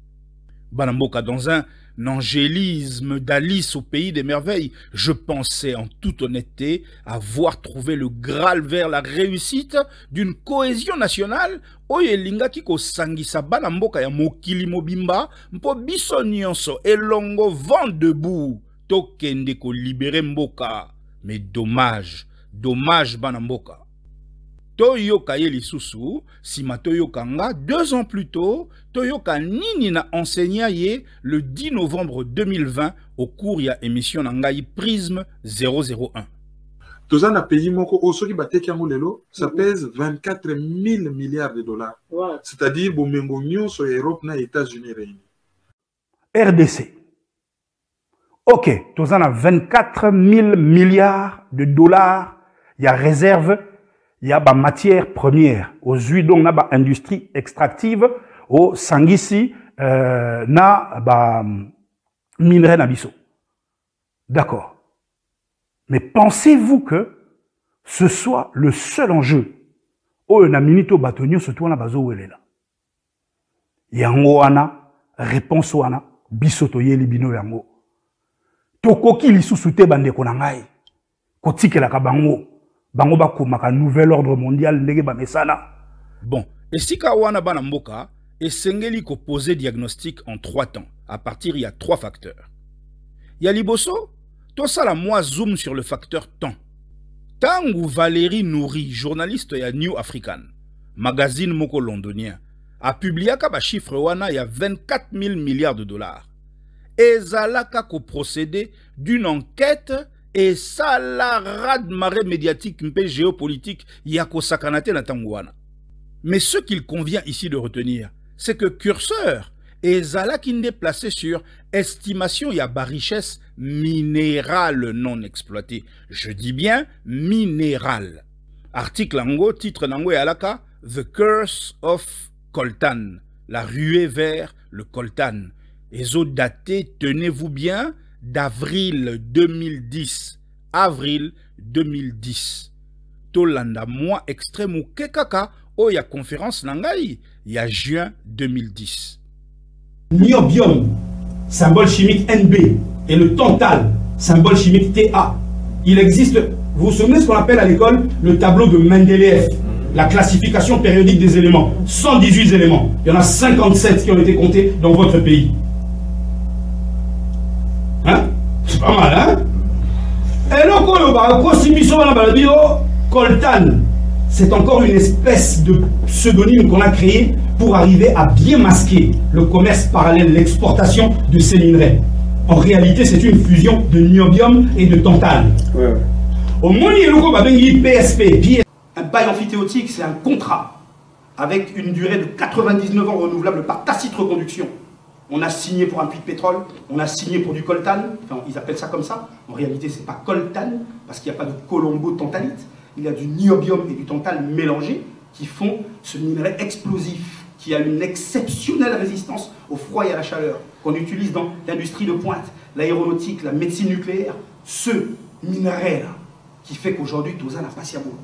Banamboka, dans un angélisme d'Alice au pays des merveilles, je pensais en toute honnêteté avoir trouvé le Graal vers la réussite d'une cohésion nationale oyelinga kiko sangisa Banamboka ya mokili mobimba mpo biso nyonso elongo vent debout tokende ko libérer mboka. Mais dommage Banamboka. Toyoka ye lisusu, sima toyoka nga, 2 ans plus tôt, toyoka nini na enseigna ye le 10 novembre 2020 au cours ya émission Nangai Prisme 001. Toza na pays moko osoki bateki yango lelo, ça pèse 24 000 milliards de dollars. Ouais. C'est-à-dire bomengo nyonso ya Europe na États-Unis réunis. RDC. Ok, toza na 24 000 milliards de dollars, il y a réserve. Il y a des matières premières. Aux huiles, donc, na ba industrie extractive. Au sangisi, na ba minerai nabiso. D'accord. Mais pensez-vous que ce soit le seul enjeu. Oyo na minito batonyo surtout na bazo welela. Yango wana réponse wana biso toyeli bino yango. Tokoki lisusu te bandeko na ngai. Kotikelaka bango. Bango bakomaka nouvel ordre mondial ndenge bamesana. Bon, esika wana bana mboka esengeli ko poser diagnostic en 3 temps. À partir il y a 3 facteurs. Ya liboso, tout ça la moi zoom sur le facteur temps. Tangu Valérie Nouri, journaliste ya New African, magazine moko londonien, a publié un chiffre wana ya 24 000 milliards de dollars. Ezalaka ko procédé d'une enquête et ça la rad-marée médiatique mpe géopolitique ya ko sakanate na tangu wana. Mais ce qu'il convient ici de retenir, c'est que curseur ezalaki déplacé sur estimation ya ba richesse minérale non exploitée. Je dis bien minérale. Article nango, titre nango yalaka The Curse of Coltan, la ruée vers le coltan. Ezo daté, tenez-vous bien, d'avril 2010. Avril 2010. Tolanda moi extrême ou kekaka o ya conférence nangai ya juin 2010. Niobium, symbole chimique NB, et le tantal, symbole chimique TA. Il existe, vous vous souvenez ce qu'on appelle à l'école le tableau de Mendeleev, la classification périodique des éléments. 118 éléments. Il y en a 57 qui ont été comptés dans votre pays. Hein? C'est pas mal, hein? Et donc, coltan, c'est encore une espèce de pseudonyme qu'on a créé pour arriver à bien masquer le commerce parallèle, l'exportation de ces minerais. En réalité, c'est une fusion de niobium et de tantal. Au moins, il y a PSP. Un bail amphithéotique, c'est un contrat avec une durée de 99 ans renouvelable par tacite reconduction. On a signé pour un puits de pétrole, on a signé pour du coltan, enfin ils appellent ça comme ça. En réalité, c'est pas coltan parce qu'il n'y a pas de colombo-tantalite. Il y a du niobium et du tantal mélangés qui font ce minerai explosif qui a une exceptionnelle résistance au froid et à la chaleur, qu'on utilise dans l'industrie de pointe, l'aéronautique, la médecine nucléaire. Ce minerai-là qui fait qu'aujourd'hui, tout ça n'a pas si à bout.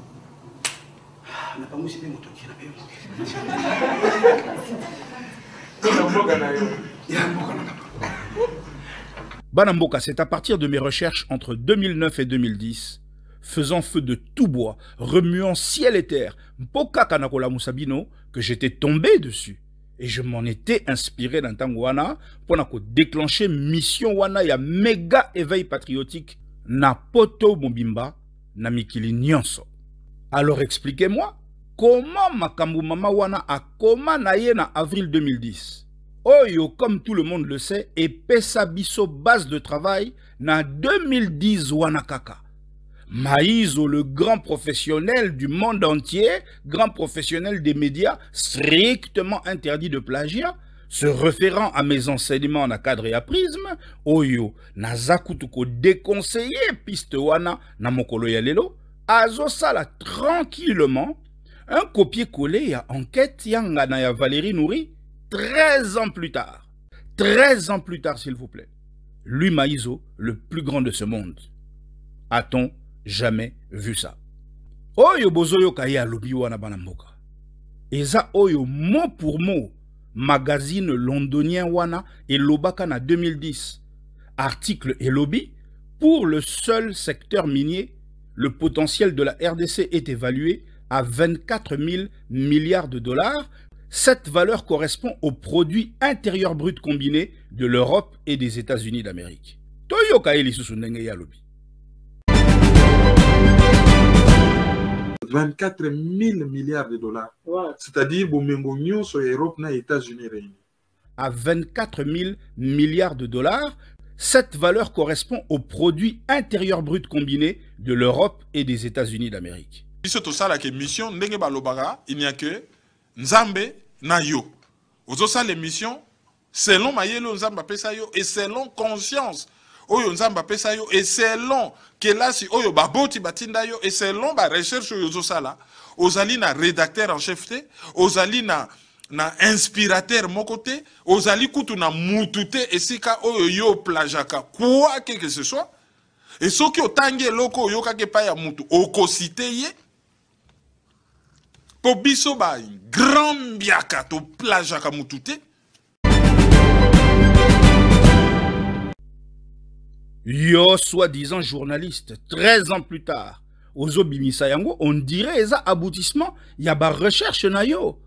On n'a pas moussé des motos qui n'a pas Banamboka, c'est à partir de mes recherches entre 2009 et 2010, faisant feu de tout bois, remuant ciel et terre, Mpoka Kanakola Moussabino, que j'étais tombé dessus. Et je m'en étais inspiré dans Tangwana pour déclencher mission wana ya méga éveil patriotique na poto Mobimba na Mikili Nyonso. Alors expliquez-moi, comment Makambu Mama wana a koma na ye na avril 2010? Oyo, comme tout le monde le sait, et pesa biso base de travail na 2010 wana kaka. Maïzo, le grand professionnel du monde entier, grand professionnel des médias, strictement interdit de plagiat, se référant à mes enseignements en cadre et à prisme, Oyo, nazakutuko déconseillé piste wana na mokolo ya lelo, azo sala tranquillement, un copier-coller à enquête yangana ya Valérie Nouri, 13 ans plus tard. 13 ans plus tard, s'il vous plaît. Lui, Maïzo, le plus grand de ce monde. A-t-on jamais vu ça? Oyo bozoyo kaya lobi wana banamboka. Eza oyo mot pour mot magazine londonien wana et lobaka na 2010. Article et lobby, pour le seul secteur minier, le potentiel de la RDC est évalué à 24 000 milliards de dollars. Cette valeur correspond au produit intérieur brut combiné de l'Europe et des États-Unis d'Amérique. Toyo kaeli susundenge ya lobby. 24 000 milliards de dollars. C'est-à-dire Bomengo Nyonso et Europe et États-Unis réunis. À 24 000 milliards de dollars, cette valeur correspond au produit intérieur brut combiné de l'Europe et des États-Unis d'Amérique. Il n'y a que Nzambe na yo. Ozosa l'émission selon Mayelo Nzamba Pesayo et selon conscience. Oyo Nzamba Pesayo et selon Kelasi Oyo Baboti Batindayo et selon ba recherche Oyo Sala. Ozali na rédacteur en chef te, Ozali na inspirateur mokote, Ozali kutu na mutute esika Oyo yo plajaka quoi que ce soit. Et ce qui otangi eloko oyokaki pa ya mutu okosite ye po biso ba grand biaka to plageaka mutu te. Yo, soi-disant journaliste, 13 ans plus tard, Ozo Bimisa Yango, on dirait eza aboutissement, y a ba recherche na yo.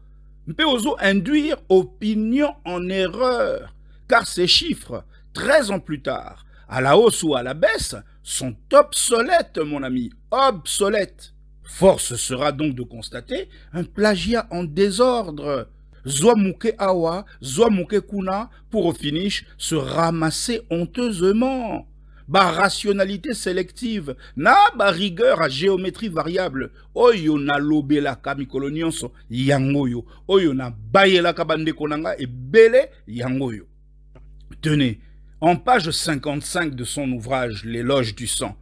Mpe Ozo induire opinion en erreur, car ces chiffres, 13 ans plus tard, à la hausse ou à la baisse, sont obsolètes, mon ami, obsolètes. Force sera donc de constater un plagiat en désordre. Zouamouke awa, Zouamouke kuna, pour au finish se ramasser honteusement. Ba rationalité sélective, na ba rigueur à géométrie variable, oyo na lobela kamikolo nyonso yangoyo, oyo na bayela kabande konanga et belé yangoyo. Tenez, en page 55 de son ouvrage L'éloge du sang,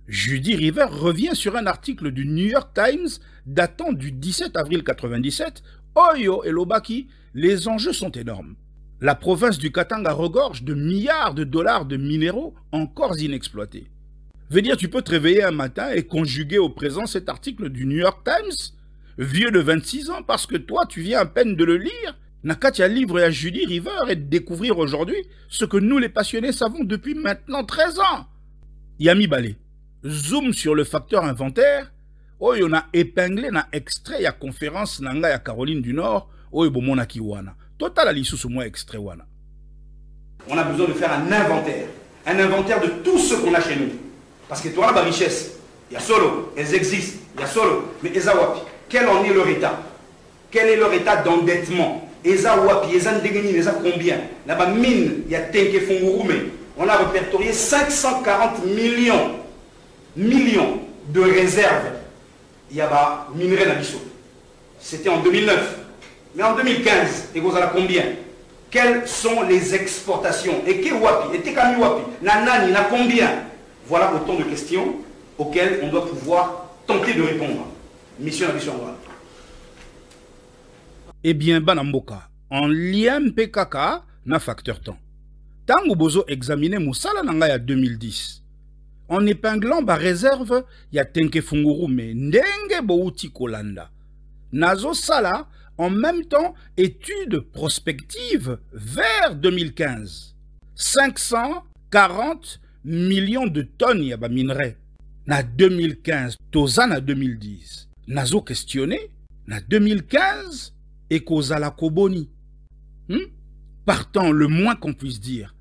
Judy River revient sur un article du New York Times datant du 17 avril 97. Oyo et Lobaki, les enjeux sont énormes. La province du Katanga regorge de milliards de dollars de minéraux encore inexploités. Veut dire, tu peux te réveiller un matin et conjuguer au présent cet article du New York Times, vieux de 26 ans, parce que toi, tu viens à peine de le lire. Nakatia livre à Judy River et de découvrir aujourd'hui ce que nous, les passionnés, savons depuis maintenant 13 ans. Yami Balé, zoom sur le facteur inventaire. Oyo na épinglé na extrait ya conférence nanga ya Caroline du Nord. Oyo bomona kiwana. Total ali sous moi extrait wana. On a besoin de faire un inventaire de tout ce qu'on a chez nous. Parce que toi, la richesse, il y a solo, elles existent, il y a solo, mais Ezawapi, quel en est leur état? Quel est leur état d'endettement? Ezawapi, Ezandegeni, Eza combien? Là-bas, mine, il y a Tenke Fungurume. On a répertorié 540 millions de réserves. Il y a minerai Nabiso. C'était en 2009. Mais en 2015, et vous allez combien? Quelles sont les exportations? Et qui wapi? Et Tekami wapi? Nanani, na combien? Voilà autant de questions auxquelles on doit pouvoir tenter de répondre. Mission Nabiso. Eh bien, Banamboka, en lien PKK, na facteur temps. Tango bozo examiné Moussala Nanga 2010. En épinglant ba réserve, ya Tenke Fungurume, Ndenge Bouti Kolanda. Nazo Sala, en même temps, étude prospective vers 2015. 540 millions de tonnes yaba minerai. Na 2015, Tozana 2010. Nazo questionné, na 2015, et Kozala Koboni. Partant, le moins qu'on puisse dire,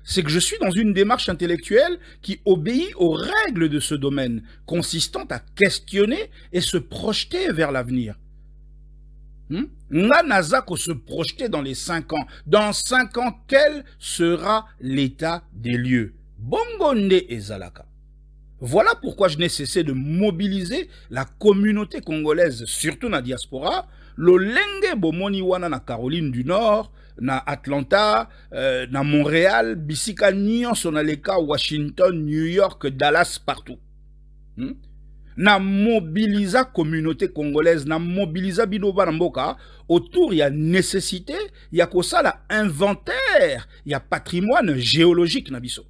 c'est que je suis dans une démarche intellectuelle qui obéit aux règles de ce domaine, consistant à questionner et se projeter vers l'avenir. Nanazako se projeter dans les 5 ans. Dans 5 ans, quel sera l'état des lieux? Bongonde et Zalaka. Voilà pourquoi je n'ai cessé de mobiliser la communauté congolaise, surtout na diaspora, lo lenge bomoni wana na Caroline du Nord, na Atlanta, na Montréal, bisika nyonso na leka Washington, New York, Dallas, partout. Na mobilisa communauté congolaise, na mobilisa binoba na mboka, autour il y a nécessité, il y a kosala inventaire, il y a patrimoine géologique na biso.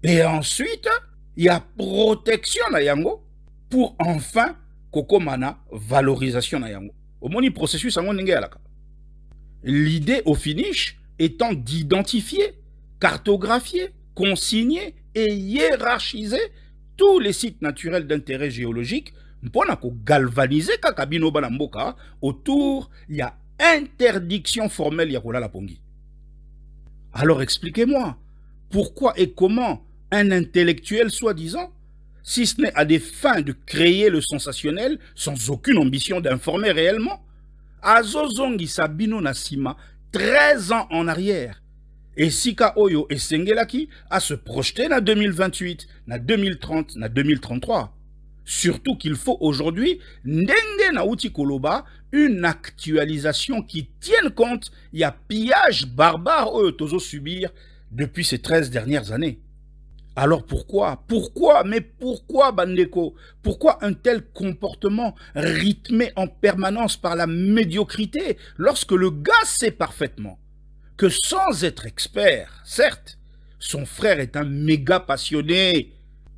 Et ensuite, il y a protection na yango pour enfin kokomana valorisation na yango. Au moni processus ango ndenge alaka. L'idée au finish étant d'identifier, cartographier, consigner et hiérarchiser tous les sites naturels d'intérêt géologique pour galvaniser kakabino banamboka autour, il y a interdiction formelle yakola la pongi. Alors expliquez-moi, pourquoi et comment un intellectuel soi-disant, si ce n'est à des fins de créer le sensationnel, sans aucune ambition d'informer réellement, Azozongi Sabino Nasima, 13 ans en arrière, et Sika Oyo et Sengelaki à se projeter na 2028, na 2030, na 2033. Surtout qu'il faut aujourd'hui, Ndenge na Uti Koloba, une actualisation qui tienne compte, il y a pillage barbare Oyo Tozo subir depuis ces 13 dernières années. Alors pourquoi? Mais pourquoi, Bandeko? Pourquoi un tel comportement rythmé en permanence par la médiocrité lorsque le gars sait parfaitement que sans être expert, certes, son frère est un méga passionné,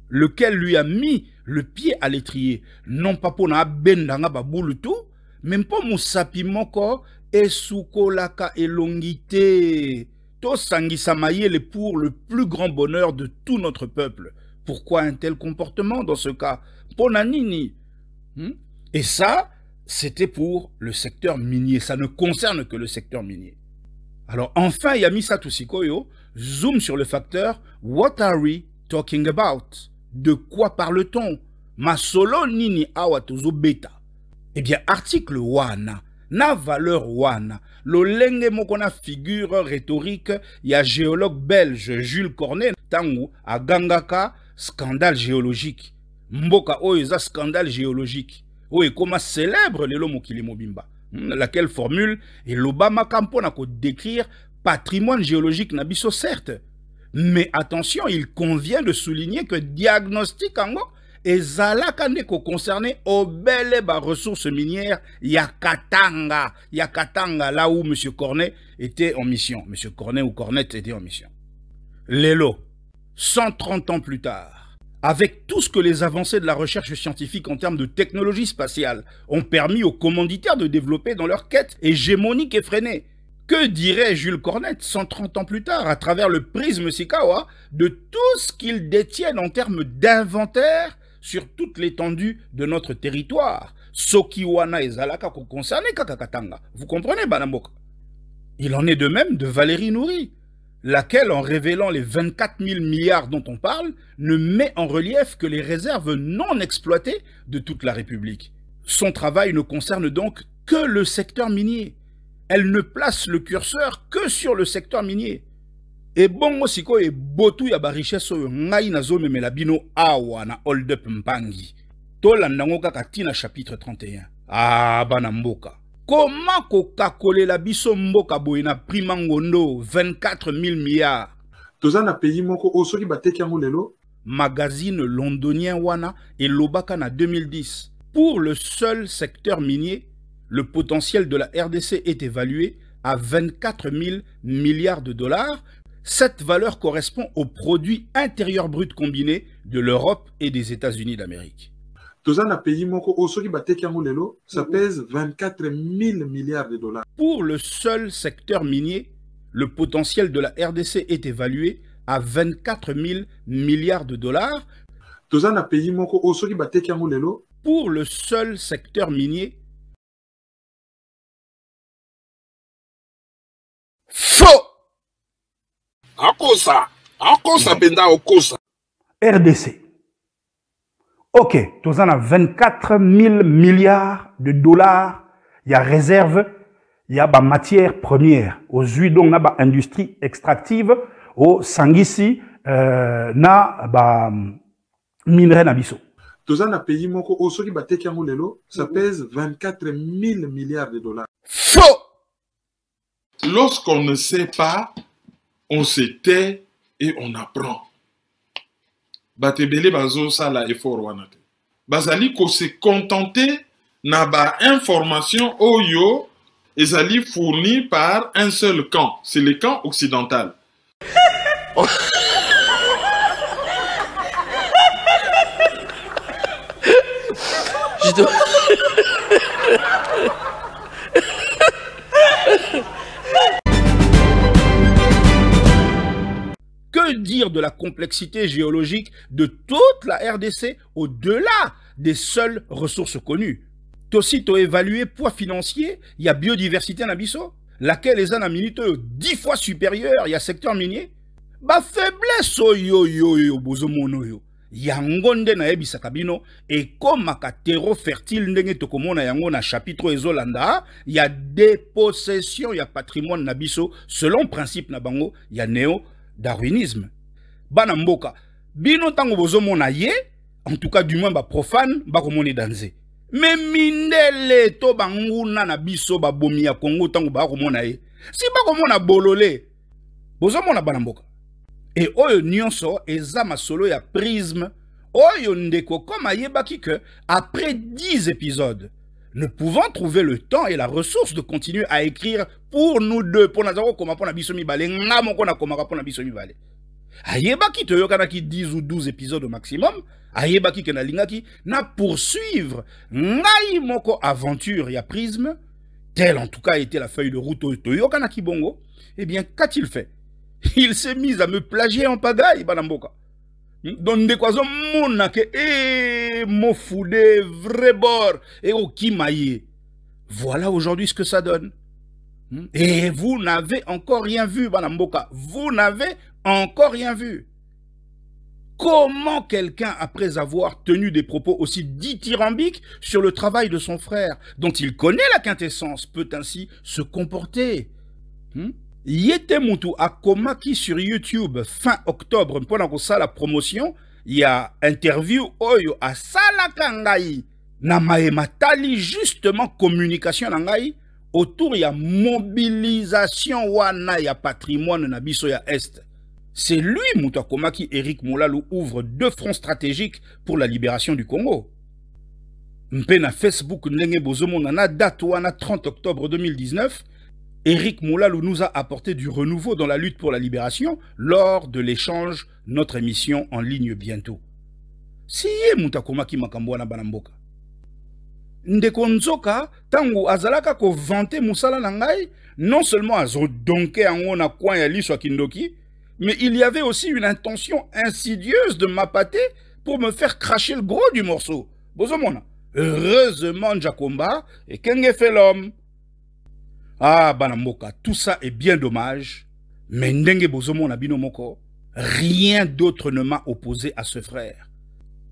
lequel lui a mis le pied à l'étrier, non pas pour na bendanga baboulu tout, même pour musapi moko esukolaka elongité. To sangisa mayele pour le plus grand bonheur de tout notre peuple. Pourquoi un tel comportement dans ce cas? Ponanini. Et ça, c'était pour le secteur minier. Ça ne concerne que le secteur minier. Alors enfin, Yamisa Tusikoyo zoom sur le facteur « What are we talking about ?» De quoi parle-t-on? Masolo nini awatozo beta. Eh bien, article wana, na valeur wana, lolenge mokona figure rhétorique, ya géologue belge Jules Cornet, tangu a gangaka scandale géologique. Mboka oeza scandale géologique. Oye koma célèbre lelo mokili mobimba. Laquelle formule est l'Obama Campona ko décrire patrimoine géologique nabiso certes. Mais attention, il convient de souligner que diagnostic ango ezalaka ndeko concerné au bel ba ressources minières Yakatanga, là où M. Cornet était en mission. M. Cornet ou Cornet était en mission. Lelo, 130 ans plus tard, avec tout ce que les avancées de la recherche scientifique en termes de technologie spatiale ont permis aux commanditaires de développer dans leur quête hégémonique effrénée. Que dirait Jules Cornet 130 ans plus tard à travers le prisme Sikawa de tout ce qu'ils détiennent en termes d'inventaire sur toute l'étendue de notre territoire? Sokiwana et Zalaka concerné Kakakatanga. Vous comprenez, Banamboka? Il en est de même de Valérie Nouri, laquelle, en révélant les 24 000 milliards dont on parle, ne met en relief que les réserves non exploitées de toute la République. Son travail ne concerne donc que le secteur minier. Elle ne place le curseur que sur le secteur minier. Et bon osiko e botu ya ba richesse oyo ngai nazo memela bino awa na hold up mpangi. Tolandango kaka tina chapitre 31. Ah bana mboka. Comment kokakole la biso mboka boye na primangondo 24 000 milliards? Toza na pays moko osoki bateki yango lelo. Magazine londonien wana et lobaka na 2010. Pour le seul secteur minier, le potentiel de la RDC est évalué à 24 000 milliards de dollars. Cette valeur correspond au produit intérieur brut combiné de l'Europe et des États-Unis d'Amérique. Tozana pays moko osoki bateki yango lelo, ça pèse 24 000 milliards de dollars. Pour le seul secteur minier, le potentiel de la RDC est évalué à 24 000 milliards de dollars. Tozana pays moko osoki bateki yango lelo. Pour le seul secteur minier, faux. Akosa benda okosa. RDC. Ok, tous en a 24 000 milliards de dollars. Il y a réserve, il y a ba matière première. Aux huiles, donc, na ba industrie extractive. Au Sangisi, na ba minerai na biso. Tous en a pays moko osoki bateki yango lelo, ça pèse 24 000 milliards de dollars. Faux. Lorsqu'on ne sait pas, on se tait et on apprend. Batebele bazo sala effort wanate. Bazali ko se contenter na ba information oyo ezali fourni par un seul camp, c'est le camp occidental. Que dire de la complexité géologique de toute la RDC au-delà des seules ressources connues? Tosito évalué poids financier, il y a biodiversité en abisso, laquelle est un minute 10 fois supérieure, il y a secteur minier. Ba faiblesse yo bozomono yo. Yangonde na ebisa kabino et comme ka terreau fertile ndenge tokomona yango na chapitre ezolanda, il y a dépossession, il y a patrimoine na biso selon principe na bango, il y a néo-darwinisme. Bana mboka, bino tango bozomona ye, en tout cas du moins ba profane, ba komone danze. Mais mindele to banguna na biso ba bomi ya Congo tango ba komona ye. Si ba komona bololé, bozomona bana mboka. Et oyo nyonso eza masolo ya prisme, oyo ndeko comme ayebaki que après 10 épisodes, ne pouvant trouver le temps et la ressource de continuer à écrire pour nous deux, pour nazako koma pona biso mibale, nga moko na komaka pona biso mibale. Ayebaki toyokanaki 10 ou 12 épisodes au maximum. Ayebaki kenalingaki na poursuivre ngai moko aventure ya Prisme, telle en tout cas était la feuille de route toyokanaki bongo. Eh bien, qu'a-t-il fait? Il s'est mis à me plagier en pagaille, Banamboka. Donc, de quoi monake, mofoudé, vrai bord, et au kimaye. Voilà aujourd'hui ce que ça donne. Et vous n'avez encore rien vu, Banamboka. Vous n'avez encore rien vu. Comment quelqu'un, après avoir tenu des propos aussi dithyrambiques sur le travail de son frère, dont il connaît la quintessence, peut ainsi se comporter? Yete Moutou a komaki sur YouTube fin octobre, pendant que ça la promotion, il y a interview oyo a salakangai na maematali justement communication nangai autour ya mobilisation wana ya patrimoine na biso ya Est. C'est lui Moutou a komaki Éric Molalou ouvre 2 fronts stratégiques pour la libération du Congo. Mpe na Facebook ndenge bozomo na date wana 30 octobre 2019. Éric Molalou nous a apporté du renouveau dans la lutte pour la libération lors de l'échange notre émission en ligne bientôt. Si ye mutakomaki makambo na banamboka. Ndeko Nzoka tango azalaka ko vanter musala na ngai, non seulement azo donke ango na coin ya liso kindoki, mais il y avait aussi une intention insidieuse de m'appâter pour me faire cracher le gros du morceau. Bozomona. Heureusement Jakomba et Kenge fait l'homme. Ah, Banamboka, tout ça est bien dommage, mais Ndenge Bozomo Nabino Moko, rien d'autre ne m'a opposé à ce frère.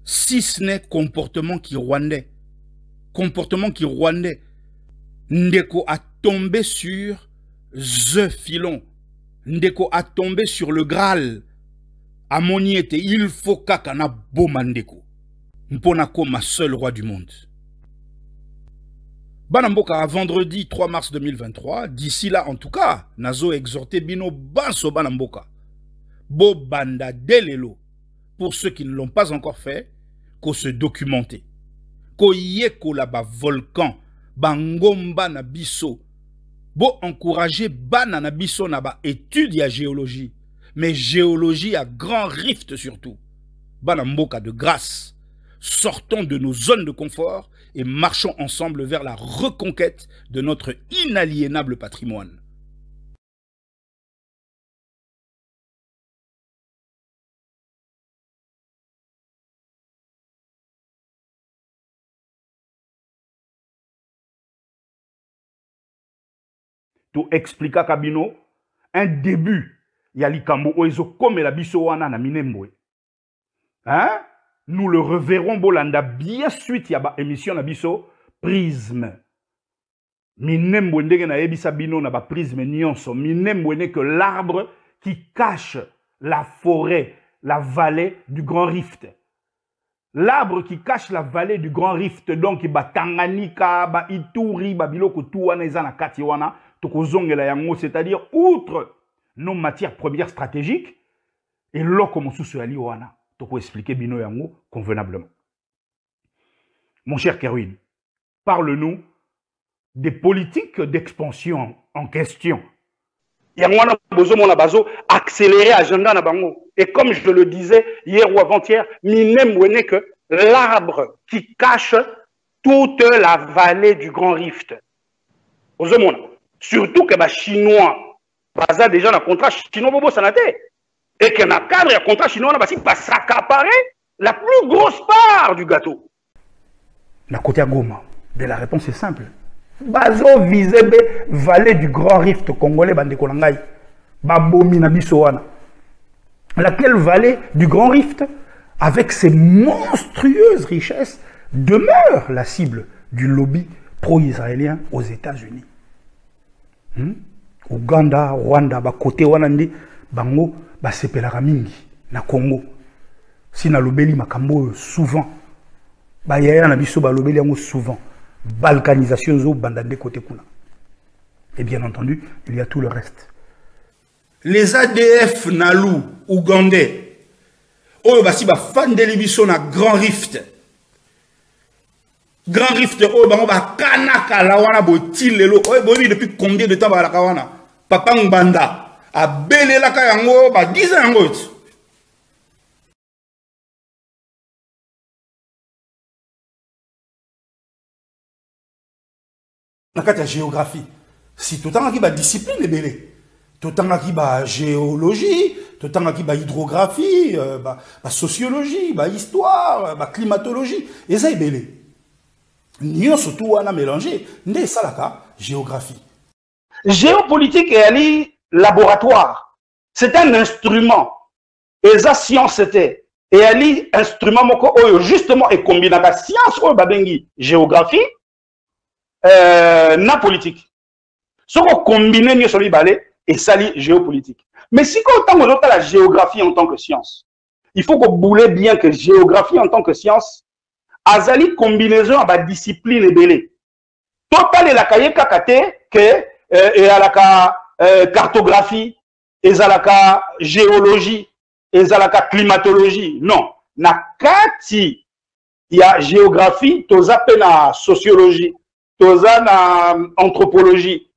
Si ce n'est comportement qui rwandais. Comportement qui rwandais. Ndeko a tombé sur The Filon. Ndeko a tombé sur le Graal. Amoniete, il faut kakana bomandeko. Mponako, ma seule roi du monde. Banamboka à vendredi 3 mars 2023, d'ici là en tout cas, Nazo exhorté Bino Banso Banamboka. Bo banda delelo, pour ceux qui ne l'ont pas encore fait, qu'on se documenter. Ko yeko la ba volcan, bangomba na biso. Bo encourager bana na biso na ba étude ya géologie, mais géologie à grand rift surtout. Banamboka de grâce, sortons de nos zones de confort et marchons ensemble vers la reconquête de notre inaliénable patrimoine. Tout expliqua Kabino un début. Yali Kambo oezo comme la biso wana na minemboe. Hein? Nous le reverrons Bolanda bien suite ya ba émission na biso Prisme. Minembo ndenge na ebisa bino na ba Prisme nyonso. Minembo n'est que l'arbre qui cache la forêt, la vallée du Grand Rift. L'arbre qui cache la vallée du Grand Rift, donc ba Tanganyika, ba Ituri, ba biloko tuwana eza na kati wana, tokozongela yango, c'est-à-dire outre nos matières premières stratégiques et loko mosusu ali wana. Pour expliquer Bino Yango convenablement. Mon cher Kerwin, parle-nous des politiques d'expansion en question. Yangwana Bozo Mona Bazo accélérer agenda na bango. Et comme je le disais hier ou avant-hier, minem n'est que l'arbre qui cache toute la vallée du Grand Rift. Bozo Mona. Surtout que les Chinois, baza déjà dans le contrat chinois bobo sanate. Et que dans le cadre du contrat chinois, on va s'accaparer la plus grosse part du gâteau. La côté à Goma, la réponse est simple. Bazo visebe vallée du Grand Rift congolais bande kolangay. Babomi na biso wana. Laquelle vallée du Grand Rift, avec ses monstrueuses richesses, demeure la cible du lobby pro-israélien aux États-Unis. Ouganda, Rwanda, ba côté wana ndi bango ba sepelaka mingi na Congo. Si na lobeli makambo souvent ba yaya na biso ba lobeli yango souvent balkanisation zo bandande côté kuna. Et bien entendu, il y a tout le reste. Les ADF Nalu ougandais oyo basi ba fandeli biso na Grand Rift. Grand Rift oyo bango ba kanaka la wana botilelo oyo bobi depuis combien de temps ba la kawana Papa Mbanda a belé la kayango ba 10 ans na kati ya géographie. Si totangaki ba discipline ebele, totangaki ba géologie, totangaki ba hydrographie, ba sociologie, ba histoire, ba climatologie, eza ebele. Nyonso tu wana mélanger nde salaka géographie. Géopolitique et ali laboratoire. C'est un instrument. Et ça science c'était. Et ali instrument moko oyo justement et combinaka science oyo babengi géographie na politique. Ce qu'on combine mieux sur les balais et sali géopolitique. Mais si on entend la géographie en tant que science, il faut qu'on boule bien que géographie en tant que science, azali combinaison à discipline et belé. Total et la cahier kakate que et à la cartographie, et à la géologie, et à la climatologie. Non, na kati il y a géographie, toza pena sociologie, toza na anthropologie,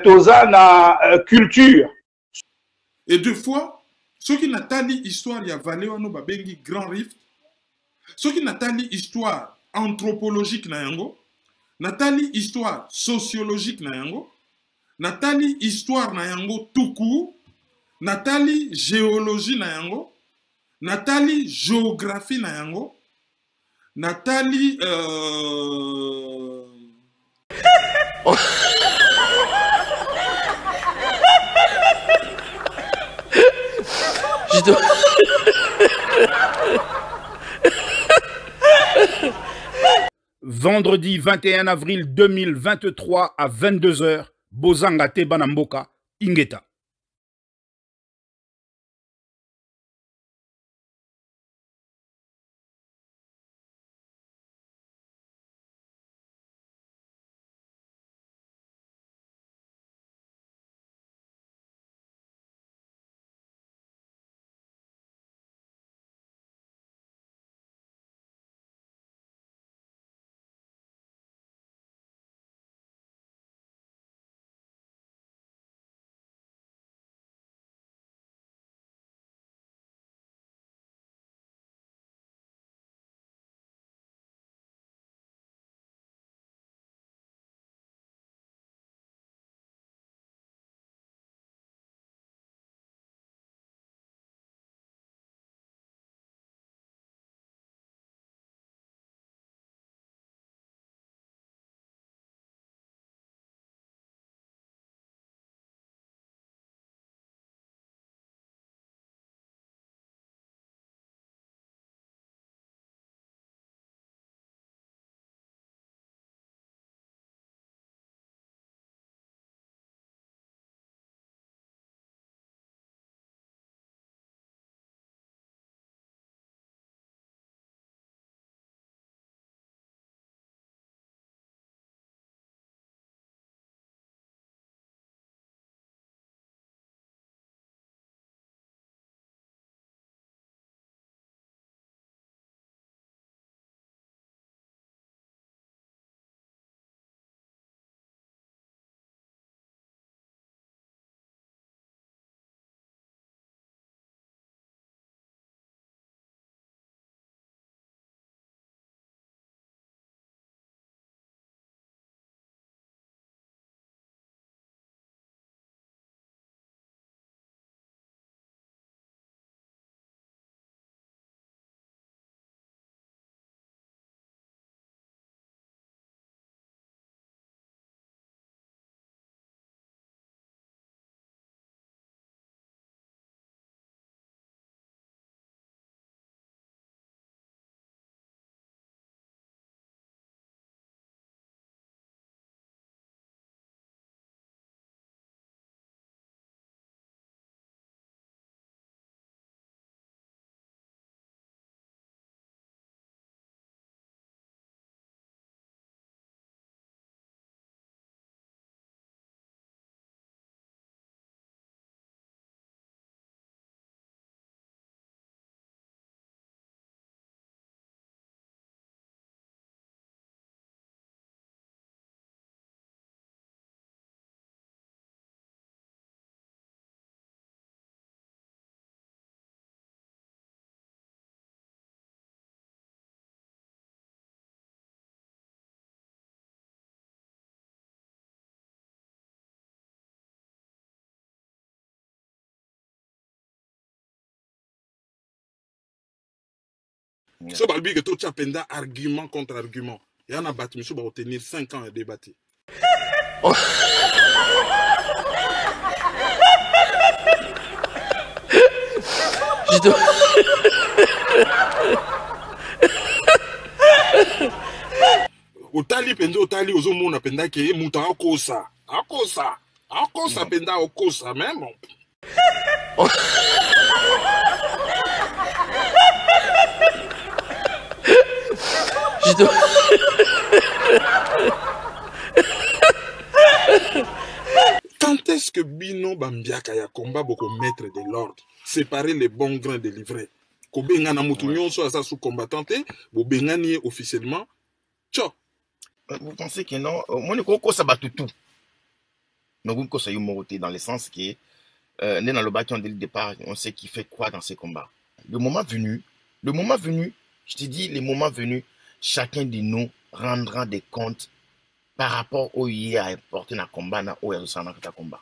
toza na culture. Et deux fois, ceux qui n'ont pas l'histoire, il y a Valéano Babengi Grand Rift, ceux qui n'ont pas l'histoire anthropologique na yango, Natali histoire sociologique na yango, Natali histoire na yango tout court, Natali géologie na yango, Natali géographie na yango, Natali Vendredi 21 avril 2023 à 22 h, Bozanga Tebanamboka, Ingeta. So balbi que tout penda argument contre argument. Il y en a battu, monsieur va obtenir 5 ans à débattre. Otali penda otali ozomona penda ke muta akosa. Akosa penda akosa même. Quand est-ce que Bino Bambiaka ya combat beaucoup mettre de l'ordre, séparer les bons grains des livrets? Kobengana mutunyon soit ça sous combattanté, bobengani officiellement. Tcho. Vous pensez que non? Moi ne crois pas ça bat tout. Mais vous que ça y moroté dans le sens que né dans le bâtiment dès le départ, on sait qui fait quoi dans ces combats. Le moment venu, je te dis, le moment venu, chacun de nous rendra des comptes par rapport au IA à porter dans le combat, au IA dans le combat.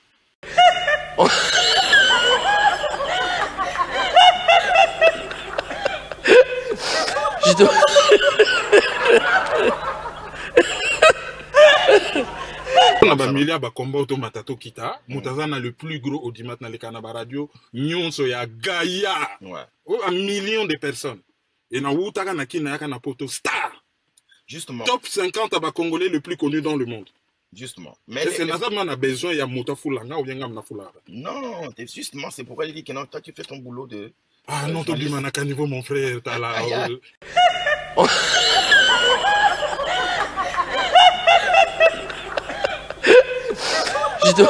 On a un milliard de combats automatato kita, Moutazana le plus gros audimat dans les canabas radio, Nyonso ya Gaïa, un million de personnes. Et dans Woutaka na Kinayaka na poto star. Justement. Top 50 à Congolais le plus connu dans le monde. Justement. Mais c'est là qu'on a besoin, il y a Mouta Foulanga ou bien Gamna Foulanga. Non, justement, c'est pourquoi je dis que non, toi tu fais ton boulot de. Ah non, Tobi Manaka niveau mon frère, t'as la. Justement.